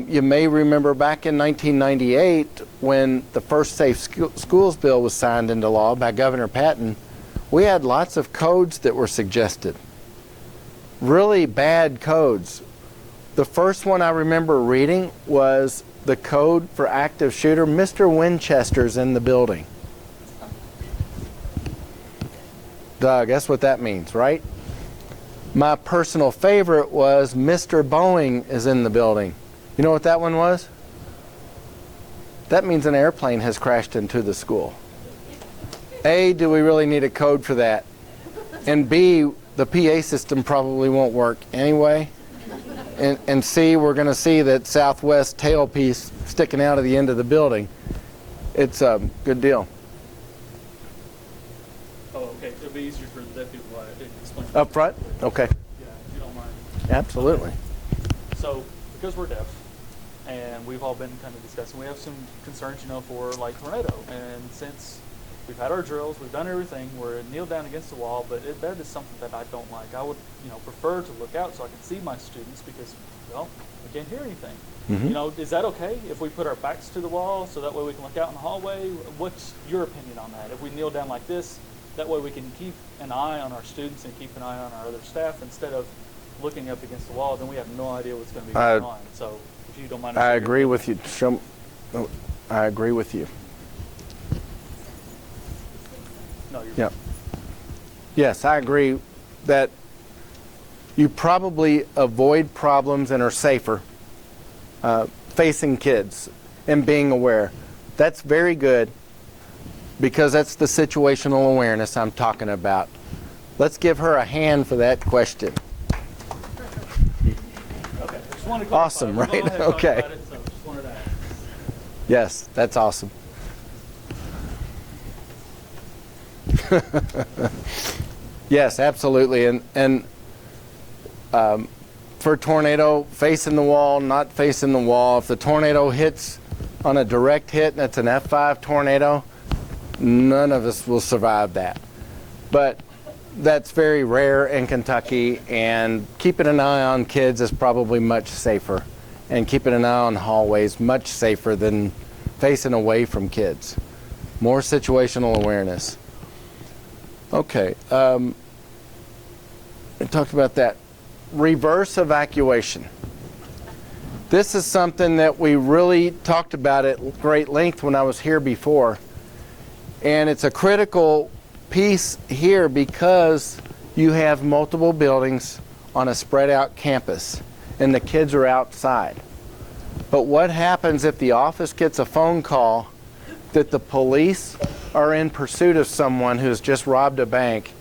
you may remember back in 1998 when the first Safe Schools bill was signed into law by Governor Patton. We had lots of codes that were suggested. Really bad codes. The first one I remember reading was the code for active shooter. Mr. Winchester's in the building. Doug, that's what that means, right? My personal favorite was Mr. Boeing is in the building. You know what that one was? That means an airplane has crashed into the school. A, do we really need a code for that? And B, the PA system probably won't work anyway. And C, we're going to see that southwest tailpiece sticking out of the end of the building. It's a good deal. Oh, okay. It'll be easier for the deputy to explain. Up front? Okay. Yeah, if you don't mind. Absolutely. So, because we're deaf, and we've all been kind of discussing, we have some concerns, for like tornado. And since we've had our drills, we've done everything, we're kneeled down against the wall, but that is something that I don't like. I would, prefer to look out so I can see my students because, well, I can't hear anything. Mhm. Is that okay if we put our backs to the wall so that way we can look out in the hallway? What's your opinion on that? If we kneel down like this, that way we can keep an eye on our students and keep an eye on our other staff instead of looking up against the wall, then we have no idea what's going to be going on. So, if you don't mind. I agree with you. I agree with you. No, you're Yep. Yes, I agree that you probably avoid problems and are safer facing kids and being aware. That's very good because that's the situational awareness I'm talking about. Let's give her a hand for that question. okay. Just wanted to clarify. Awesome, We'll go right? ahead and talk Okay. about it, so just wanted to ask. Yes, that's awesome. Yes, absolutely. And for tornado, facing the wall, not facing the wall. If the tornado hits on a direct hit and it's an F5 tornado, none of us will survive that. But that's very rare in Kentucky, and keeping an eye on kids is probably much safer. And keeping an eye on hallways much safer than facing away from kids. More situational awareness. Okay, I talked about that. Reverse evacuation. This is something that we really talked about at great length when I was here before. And it's a critical piece here because you have multiple buildings on a spread out campus and the kids are outside. But what happens if the office gets a phone call that the police are in pursuit of someone who's just robbed a bank,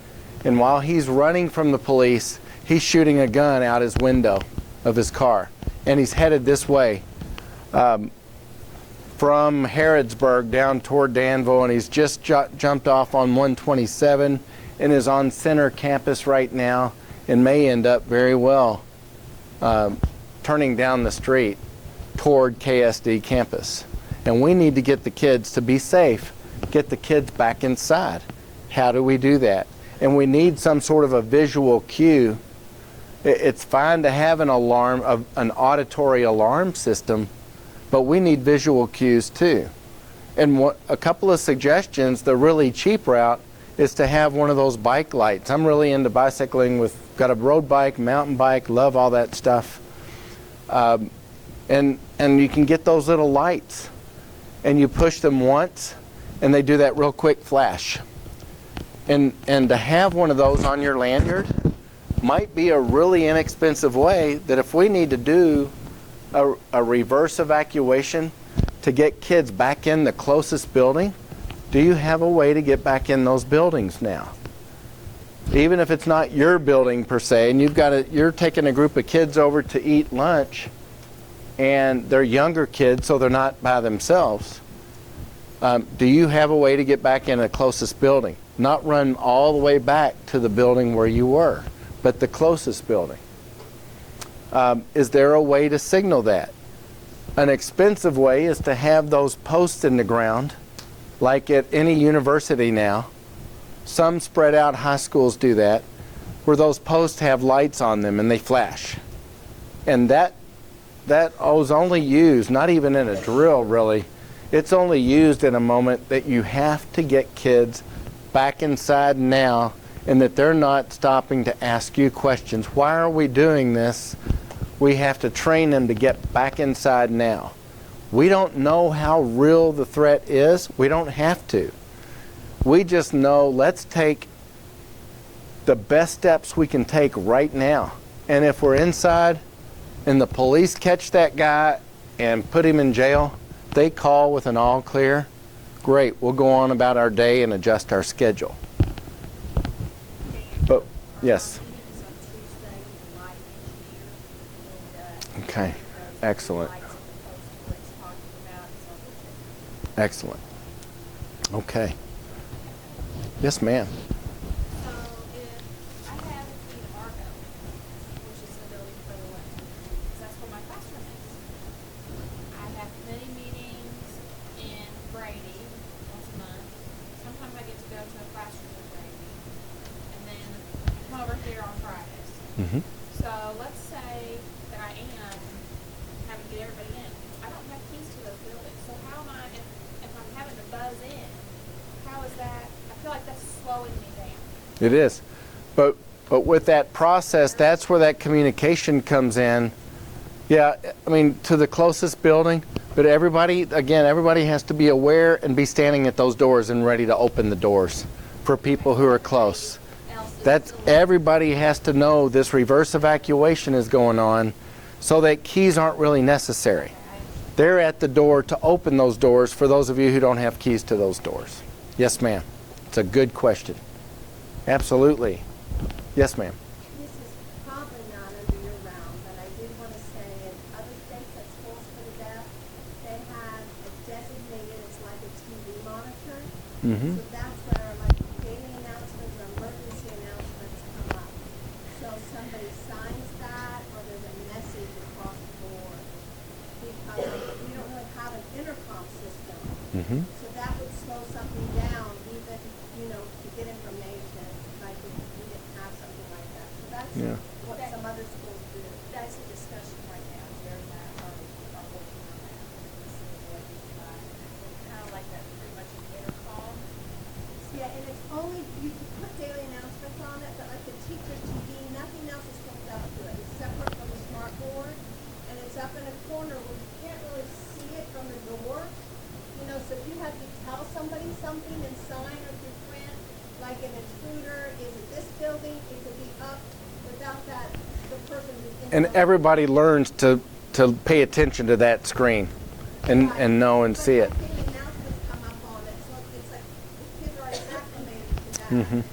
and while he's running from the police, he's shooting a gun out his window of his car, and he's headed this way from Harrodsburg down toward Danville, and he's just jumped off on 127 and is on center campus right now, and may end up very well turning down the street toward KSD campus. And we need to get the kids to be safe, get the kids back inside. How do we do that? And we need some sort of a visual cue. It's fine to have an alarm, an auditory alarm system, but we need visual cues too. And a couple of suggestions, the really cheap route is to have one of those bike lights. I'm really into bicycling got a road bike, mountain bike, love all that stuff. And you can get those little lights and you push them once and they do that real quick flash. And to have one of those on your lanyard might be a really inexpensive way that if we need to do a reverse evacuation to get kids back in the closest building, do you have a way to get back in those buildings now? Even if it's not your building per se, and you're taking a group of kids over to eat lunch, and they're younger kids, so they're not by themselves. Do you have a way to get back in the closest building? Not run all the way back to the building where you were, but the closest building. Is there a way to signal that? An expensive way is to have those posts in the ground, like at any university now. Some spread out high schools do that, where those posts have lights on them and they flash. And that was only used, not even in a drill really, it's only used in a moment that you have to get kids back inside now and that they're not stopping to ask you questions. Why are we doing this? We have to train them to get back inside now. We don't know how real the threat is. We don't have to. We just know let's take the best steps we can take right now. And if we're inside and the police catch that guy and put him in jail, they call with an all clear, great, we'll go on about our day and adjust our schedule. But, yes. Okay, excellent. Excellent. Okay. Yes, ma'am. So if I have a key to Argo, which is the building further away, because that's where my classroom is. I have committee meetings in Brady once a month. Sometimes I get to go to a classroom in Brady, and then come over here on Fridays. Mm-hmm. So let's say that I am having to get everybody in. I don't have keys to those buildings, so how am I, if I'm having to buzz in, how is that? I feel like that's slowing me down. It is. But with that process, that's where that communication comes in. Yeah, I mean, to the closest building, but everybody has to be aware and be standing at those doors and ready to open the doors for people who are close. Everybody has to know this reverse evacuation is going on so that keys aren't really necessary. They're at the door to open those doors for those of you who don't have keys to those doors. Yes, ma'am. It's a good question. Absolutely. Yes, ma'am. This is probably not under your realm, but I did want to say in other states that schools for the deaf, they have a designated, it's like a TV monitor. Mm-hmm. So that's where like daily announcements or emergency announcements come up. So somebody signs that or there's a message across the board. Because we don't really have an intercom system. Mm-hmm. So that would slow something down even, to get information, like if we didn't have something like that. So that's Yeah. what some other schools do. That's a discussion right now. Jerry and I are working on that. This is what we kind of like that pretty much an intercom. Yeah, and it's only, you can put daily announcements on it, but like the teacher TV, nothing else is hooked up to it. It's separate from the smart board, and it's up in a corner where you can't really see it from the door. So if you have to tell somebody something and sign or through print, like an intruder is in this building, it could be up without that, the person who's in. And everybody learns to pay attention to that screen and know and see it. But daily announcements come up on it, so it's like the kids are already acclimated to that. Mhm.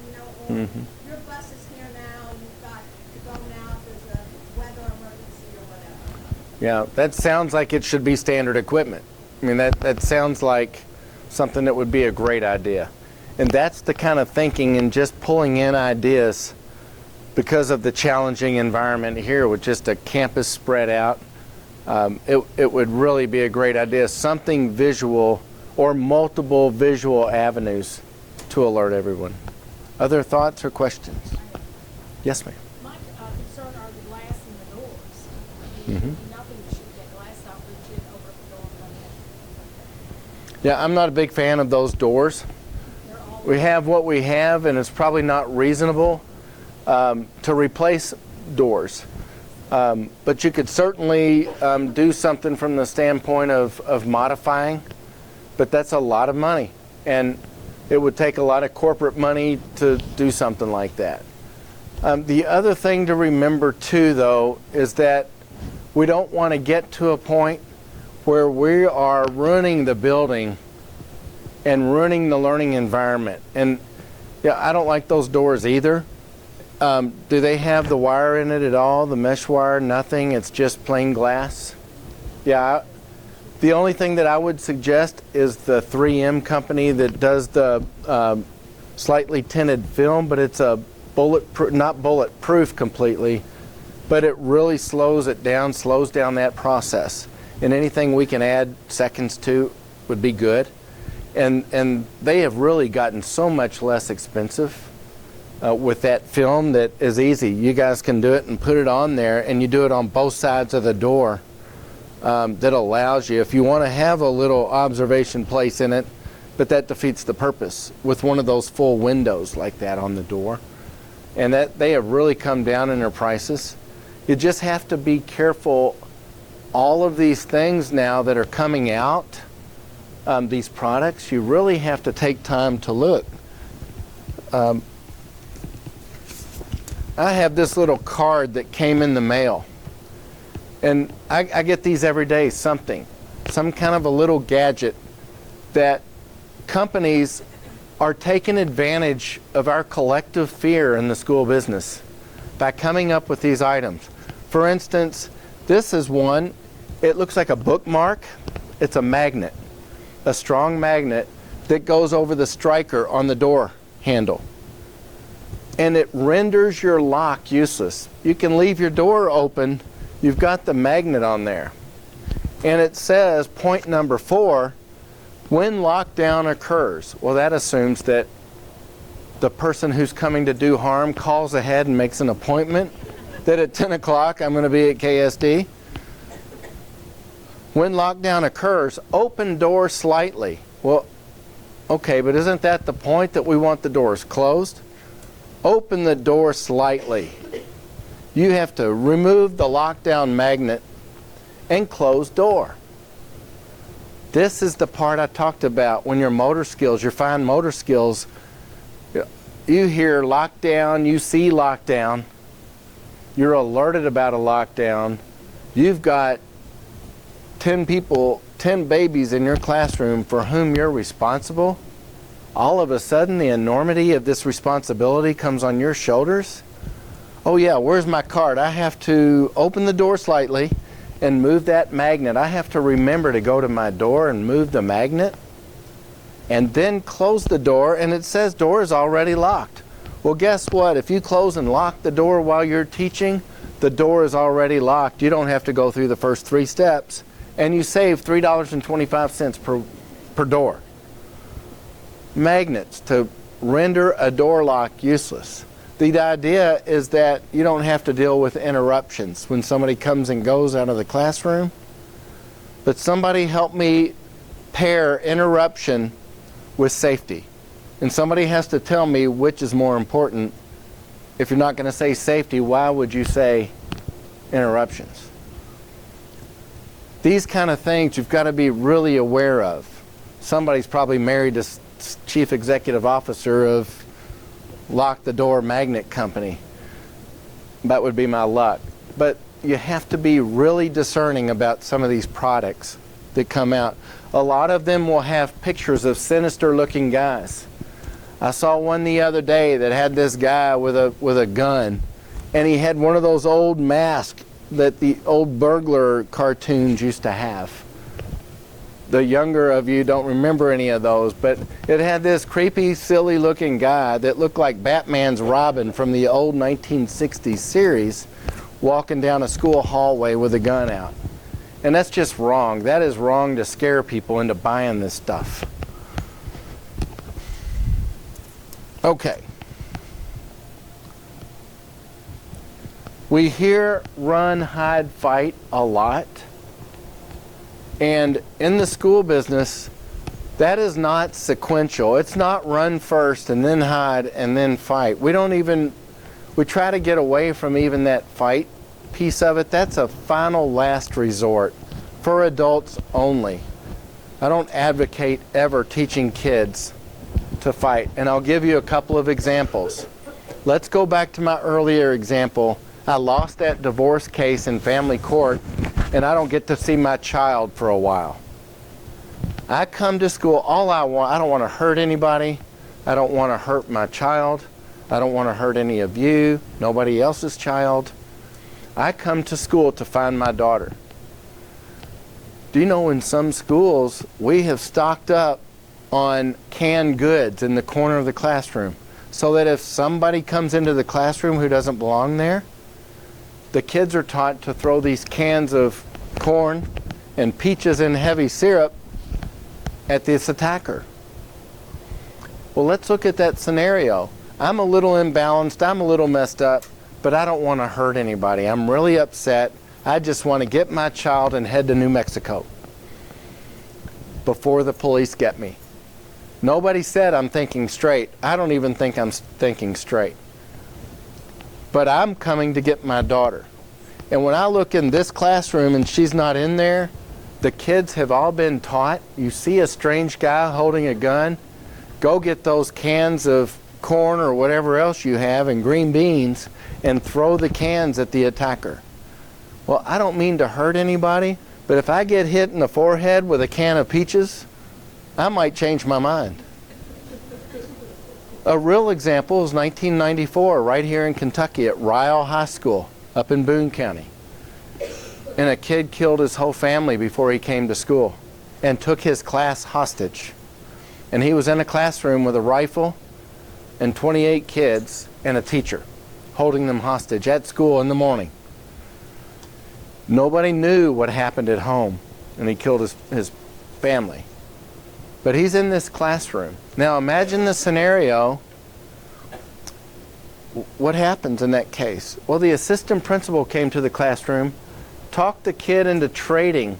Or your bus is here now, you've got to go now if there's a weather emergency or whatever. Yeah, that sounds like it should be standard equipment. I mean, that sounds like something that would be a great idea. And that's the kind of thinking and just pulling in ideas because of the challenging environment here with just a campus spread out, it would really be a great idea. Something visual or multiple visual avenues to alert everyone. Other thoughts or questions? Yes, ma'am. My concern are the glass in the doors. I Mhm. mean, nothing to shoot that glass off, we should open the door and come in. Yeah, I'm not a big fan of those doors. They're all We have what we have, and it's probably not reasonable to replace doors. But you could certainly do something from the standpoint of modifying, but that's a lot of money. And it would take a lot of corporate money to do something like that. The other thing to remember too, though, is that we don't want to get to a point where we are ruining the building and ruining the learning environment. And yeah, I don't like those doors either. Do they have the wire in it at all? The mesh wire? Nothing? It's just plain glass? Yeah. The only thing that I would suggest is the 3M company that does the slightly tinted film, but it's a not bulletproof completely, but it really slows it down, slows down that process. And anything we can add seconds to would be good. And they have really gotten so much less expensive with that film that is easy. You guys can do it and put it on there, and you do it on both sides of the door. That allows you, if you want to have a little observation place in it, but that defeats the purpose with one of those full windows like that on the door. And that they have really come down in their prices. You just have to be careful. All of these things now that are coming out, these products, you really have to take time to look. I have this little card that came in the mail. And I get these every day, some kind of a little gadget that companies are taking advantage of our collective fear in the school business by coming up with these items. For instance, this is one. It looks like a bookmark. It's a magnet, a strong magnet that goes over the striker on the door handle. And it renders your lock useless. You can leave your door open. You've got the magnet on there. And it says, point number 4, when lockdown occurs. Well, that assumes that the person who's coming to do harm calls ahead and makes an appointment that at 10 o'clock I'm going to be at KSD. When lockdown occurs, open door slightly. Well, okay, but isn't that the point, that we want the doors closed? Open the door slightly. You have to remove the lockdown magnet and close door. This is the part I talked about when your motor skills, your fine motor skills, you hear lockdown, you see lockdown, you're alerted about a lockdown, you've got 10 people, 10 babies in your classroom for whom you're responsible. All of a sudden, the enormity of this responsibility comes on your shoulders. Oh yeah, where's my card? I have to open the door slightly and move that magnet. I have to remember to go to my door and move the magnet and then close the door, and it says door is already locked. Well, guess what? If you close and lock the door while you're teaching, the door is already locked. You don't have to go through the first 3 steps, and you save $3.25 per door. Magnets to render a door lock useless. The idea is that you don't have to deal with interruptions when somebody comes and goes out of the classroom. But somebody help me pair interruption with safety. And somebody has to tell me which is more important. If you're not going to say safety, why would you say interruptions? These kind of things you've got to be really aware of. Somebody's probably married to chief executive officer of Lock the Door Magnet Company. That would be my luck. But you have to be really discerning about some of these products that come out. A lot of them will have pictures of sinister looking guys. I saw one the other day that had this guy with a gun, and he had one of those old masks that the old burglar cartoons used to have. the younger of you don't remember any of those, but it had this creepy, silly looking guy that looked like Batman's Robin from the old 1960s series walking down a school hallway with a gun out. And that's just wrong. That is wrong to scare people into buying this stuff. Okay. We hear run, hide, fight a lot. And in the school business, that is not sequential. It's not run first and then hide and then fight. We try to get away from even that fight piece of it. That's a final last resort for adults only. I don't advocate ever teaching kids to fight. And I'll give you a couple of examples. Let's go back to my earlier example. I lost that divorce case in family court, and I don't get to see my child for a while. I come to school, I don't want to hurt anybody. I don't want to hurt my child. I don't want to hurt any of you, nobody else's child. I come to school to find my daughter. Do you know in some schools, we have stocked up on canned goods in the corner of the classroom so that if somebody comes into the classroom who doesn't belong there, the kids are taught to throw these cans of corn and peaches in heavy syrup at this attacker. Well, let's look at that scenario. I'm a little imbalanced, I'm a little messed up, but I don't want to hurt anybody. I'm really upset. I just want to get my child and head to New Mexico before the police get me. Nobody said I'm thinking straight. I don't even think I'm thinking straight. But I'm coming to get my daughter. And when I look in this classroom and she's not in there, the kids have all been taught, you see a strange guy holding a gun, go get those cans of corn or whatever else you have and green beans and throw the cans at the attacker. Well, I don't mean to hurt anybody, but if I get hit in the forehead with a can of peaches, I might change my mind. A real example is 1994, right here in Kentucky at Ryle High School, up in Boone County. And a kid killed his whole family before he came to school and took his class hostage. And he was in a classroom with a rifle and 28 kids and a teacher holding them hostage at school in the morning. Nobody knew what happened at home, and he killed his family. But he's in this classroom. Now imagine the scenario. What happens in that case? Well, the assistant principal came to the classroom, talked the kid into trading,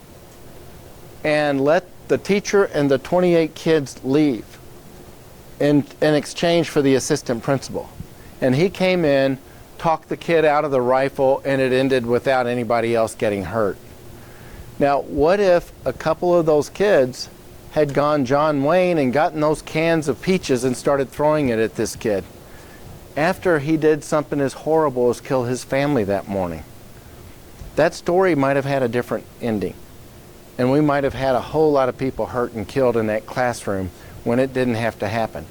and let the teacher and the 28 kids leave in exchange for the assistant principal. And he came in, talked the kid out of the rifle, and it ended without anybody else getting hurt. Now, what if a couple of those kids had gone John Wayne and gotten those cans of peaches and started throwing it at this kid after he did something as horrible as kill his family that morning? That story might have had a different ending, and we might have had a whole lot of people hurt and killed in that classroom when it didn't have to happen.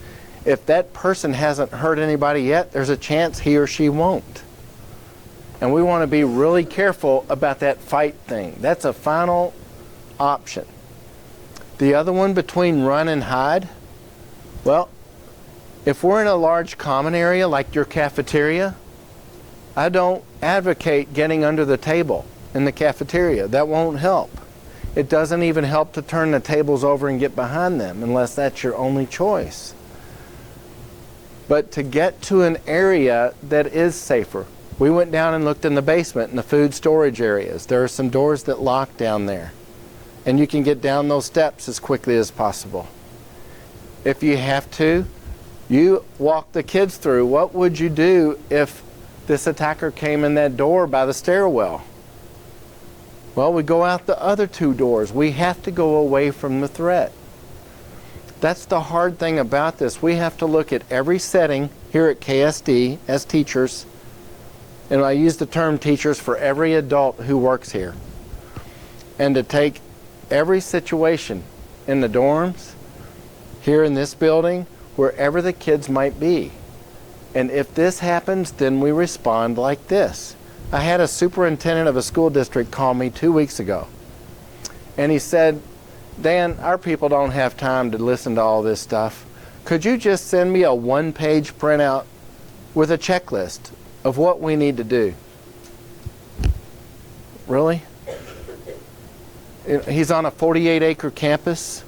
If that person hasn't hurt anybody yet, there's a chance he or she won't. And we want to be really careful about that fight thing. That's a final option. The other one between run and hide, well, if we're in a large common area like your cafeteria, I don't advocate getting under the table in the cafeteria. That won't help. It doesn't even help to turn the tables over and get behind them unless that's your only choice. But to get to an area that is safer, we went down and looked in the basement in the food storage areas. There are some doors that lock down there, and you can get down those steps as quickly as possible. If you have to, you walk the kids through. What would you do if this attacker came in that door by the stairwell? Well, we go out the other two doors. We have to go away from the threat. That's the hard thing about this. We have to look at every setting here at KSD as teachers, and I use the term teachers for every adult who works here, and to take every situation in the dorms, here in this building, wherever the kids might be. And if this happens, then we respond like this. I had a superintendent of a school district call me 2 weeks ago, and he said, Dan, our people don't have time to listen to all this stuff. Could you just send me a one-page printout with a checklist of what we need to do? Really? He's on a 48-acre campus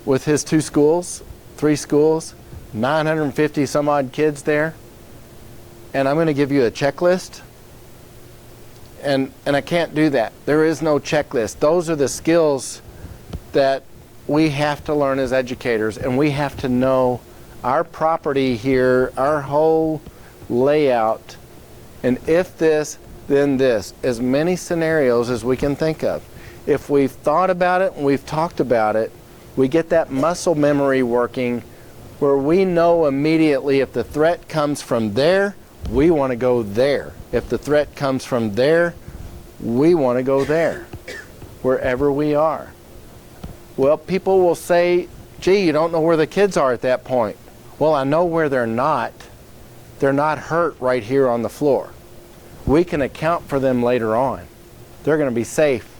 with his 2 schools, 3 schools, 950 some odd kids there. And I'm going to give you a checklist? And I can't do that. There is no checklist. Those are the skills that we have to learn as educators, and we have to know our property here, our whole layout, and if this, then this. As many scenarios as we can think of. If we've thought about it and we've talked about it, we get that muscle memory working where we know immediately if the threat comes from there, we want to go there. If the threat comes from there, we want to go there, wherever we are. Well, people will say, gee, you don't know where the kids are at that point. Well, I know where they're not. They're not hurt right here on the floor. We can account for them later on. They're going to be safe.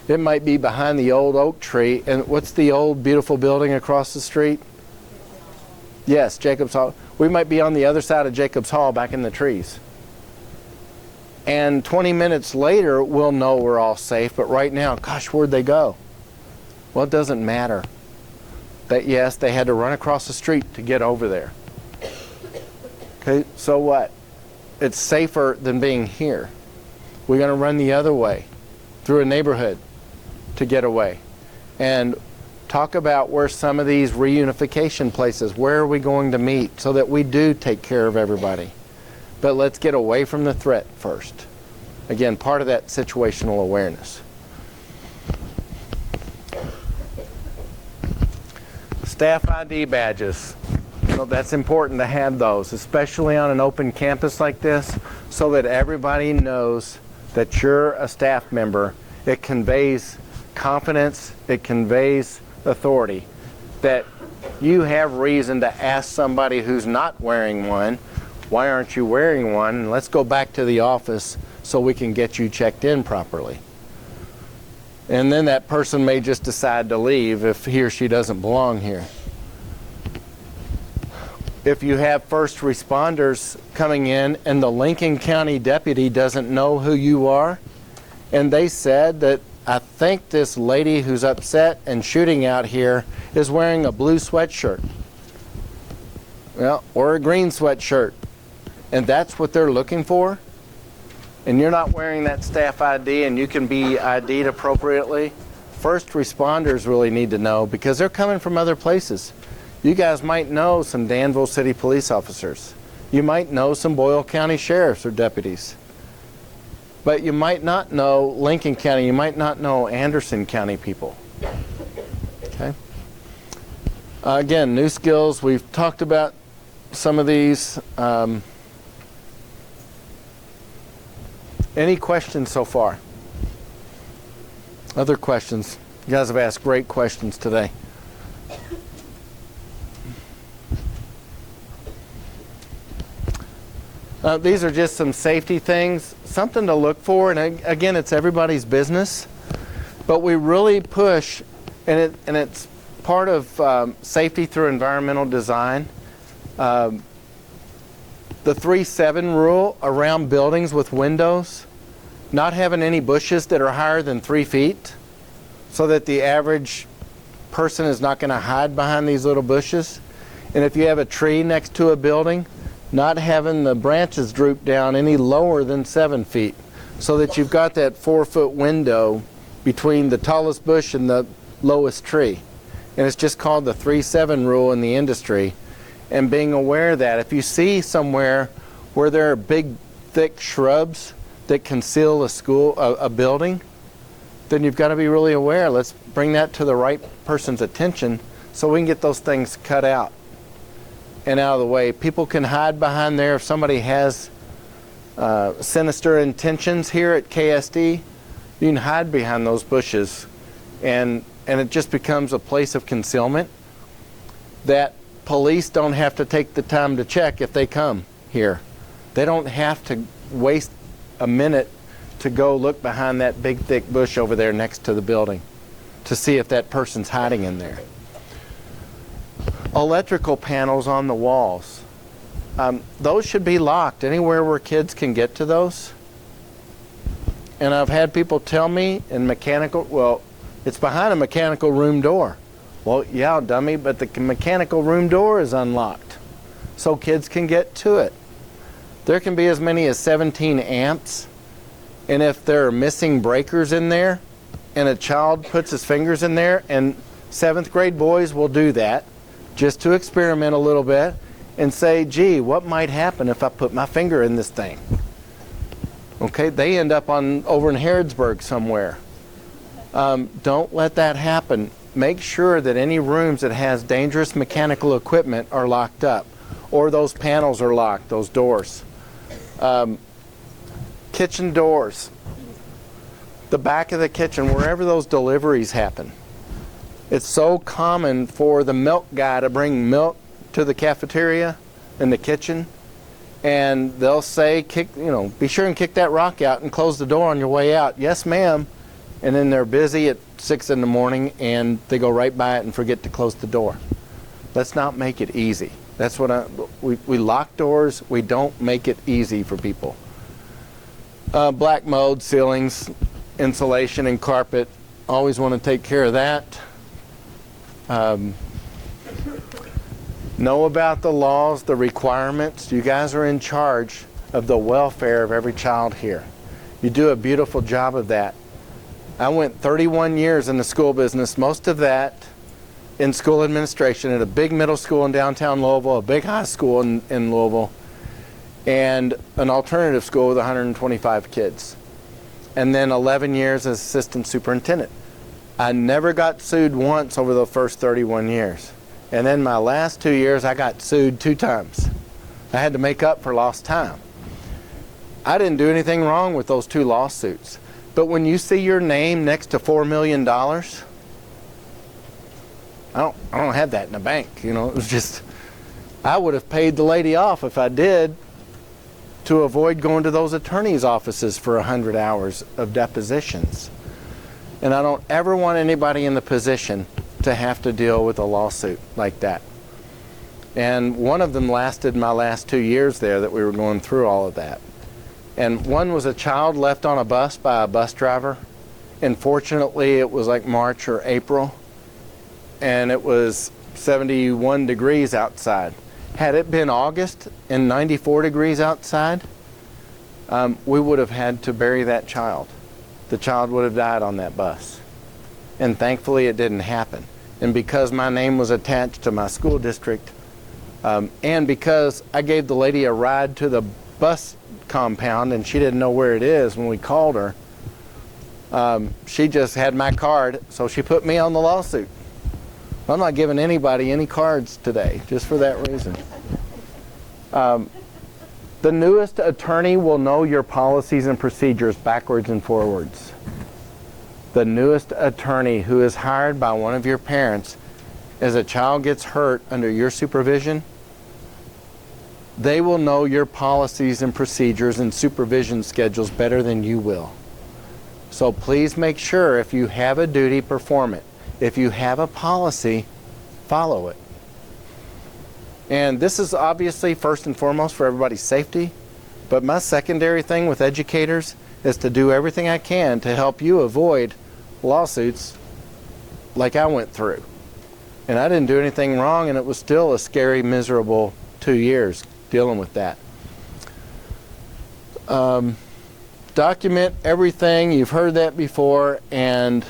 It might be behind the old oak tree. And what's the old beautiful building across the street? Yes, Jacobs Hall. We might be on the other side of Jacobs Hall back in the trees. And 20 minutes later, we'll know we're all safe. But right now, gosh, where'd they go? Well, it doesn't matter. That yes, they had to run across the street to get over there. Okay, so what? It's safer than being here. We're going to run the other way through a neighborhood to get away. And talk about where some of these reunification places, where are we going to meet so that we do take care of everybody. But let's get away from the threat first. Again, part of that situational awareness. Staff ID badges. So that's important to have those, especially on an open campus like this, so that everybody knows that you're a staff member. It conveys confidence, it conveys authority, that you have reason to ask somebody who's not wearing one, why aren't you wearing one? And let's go back to the office so we can get you checked in properly. And then that person may just decide to leave if he or she doesn't belong here. If you have first responders coming in and the Lincoln County deputy doesn't know who you are, and they said that I think this lady who's upset and shooting out here is wearing a blue sweatshirt, well, or a green sweatshirt, and that's what they're looking for, and you're not wearing that staff ID and you can be ID'd appropriately, first responders really need to know because they're coming from other places. You guys might know some Danville City police officers. You might know some Boyle County sheriffs or deputies. But you might not know Lincoln County. You might not know Anderson County people. Okay. Again, new skills. We've talked about some of these. Any questions so far? Other questions? You guys have asked great questions today. These are just some safety things, something to look for, and again, it's everybody's business, but we really push, and it's part of safety through environmental design. The 3-7 rule around buildings with windows, not having any bushes that are higher than 3 feet, so that the average person is not going to hide behind these little bushes. And if you have a tree next to a building, not having the branches droop down any lower than 7 feet, so that you've got that 4-foot window between the tallest bush and the lowest tree. And it's just called the 3-7 rule in the industry. And being aware that if you see somewhere where there are big, thick shrubs that conceal a building, then you've got to be really aware. Let's bring that to the right person's attention so we can get those things cut out and out of the way. People can hide behind there if somebody has sinister intentions here at KSD. You can hide behind those bushes, and it just becomes a place of concealment that police don't have to take the time to check if they come here. They don't have to waste a minute to go look behind that big thick bush over there next to the building. to see if that person's hiding in there. Electrical panels on the walls. Those should be locked anywhere where kids can get to those. And I've had people tell me well, it's behind a mechanical room door. Well, yeah, dummy, but the mechanical room door is unlocked, so kids can get to it. There can be as many as 17 amps, and if there are missing breakers in there, and a child puts his fingers in there, and 7th grade boys will do that, just to experiment a little bit, and say, gee, what might happen if I put my finger in this thing? Okay, they end up over in Harrodsburg somewhere. Don't let that happen. Make sure that any rooms that has dangerous mechanical equipment are locked up, or those panels are locked, those doors. Kitchen doors. The back of the kitchen, wherever those deliveries happen. It's so common for the milk guy to bring milk to the cafeteria in the kitchen, and they'll say, be sure and kick that rock out and close the door on your way out. Yes, ma'am. And then they're busy at 6 in the morning and they go right by it and forget to close the door. Let's not make it easy. That's what we lock doors. We don't make it easy for people. Black mold, ceilings, insulation, and carpet. Always want to take care of that. Know about the laws, the requirements. You guys are in charge of the welfare of every child here. You do a beautiful job of that. I went 31 years in the school business, most of that in school administration at a big middle school in downtown Louisville, a big high school in Louisville, and an alternative school with 125 kids. And then 11 years as assistant superintendent. I never got sued once over the first 31 years. And then my last 2 years, I got sued 2 times. I had to make up for lost time. I didn't do anything wrong with those 2 lawsuits. But when you see your name next to $4 million, I don't have that in the bank. It was just, I would have paid the lady off if I did, to avoid going to those attorneys' offices for 100 hours of depositions. And I don't ever want anybody in the position to have to deal with a lawsuit like that. And one of them lasted my last 2 years there that we were going through all of that. And one was a child left on a bus by a bus driver. And fortunately, it was like March or April, and it was 71 degrees outside. Had it been August and 94 degrees outside, we would have had to bury that child. The child would have died on that bus. And thankfully, it didn't happen. And because my name was attached to my school district, and because I gave the lady a ride to the bus compound and she didn't know where it is when we called her, she just had my card, so she put me on the lawsuit. I'm not giving anybody any cards today, just for that reason. The newest attorney will know your policies and procedures backwards and forwards. The newest attorney who is hired by one of your parents, as a child gets hurt under your supervision, they will know your policies and procedures and supervision schedules better than you will. So please make sure, if you have a duty, perform it. If you have a policy, follow it. And this is obviously first and foremost for everybody's safety, but my secondary thing with educators is to do everything I can to help you avoid lawsuits like I went through. And I didn't do anything wrong, and it was still a scary, miserable 2 years dealing with that. Document everything. You've heard that before, and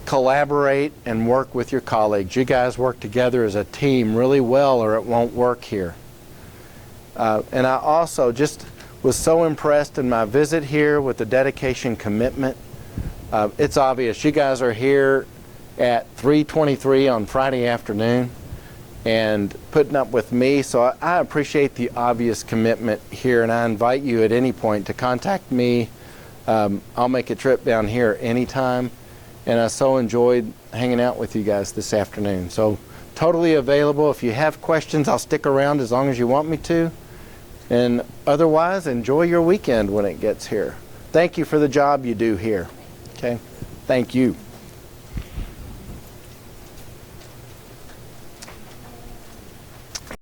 collaborate and work with your colleagues. You guys work together as a team really well, or it won't work here. And I also just was so impressed in my visit here with the dedication, commitment. It's obvious. You guys are here at 3:23 on Friday afternoon and putting up with me, so I appreciate the obvious commitment here, and I invite you at any point to contact me. I'll make a trip down here anytime, and I so enjoyed hanging out with you guys this afternoon. So totally available. If you have questions, I'll stick around as long as you want me to, and otherwise enjoy your weekend when it gets here. Thank you for the job you do here. Okay. Thank you.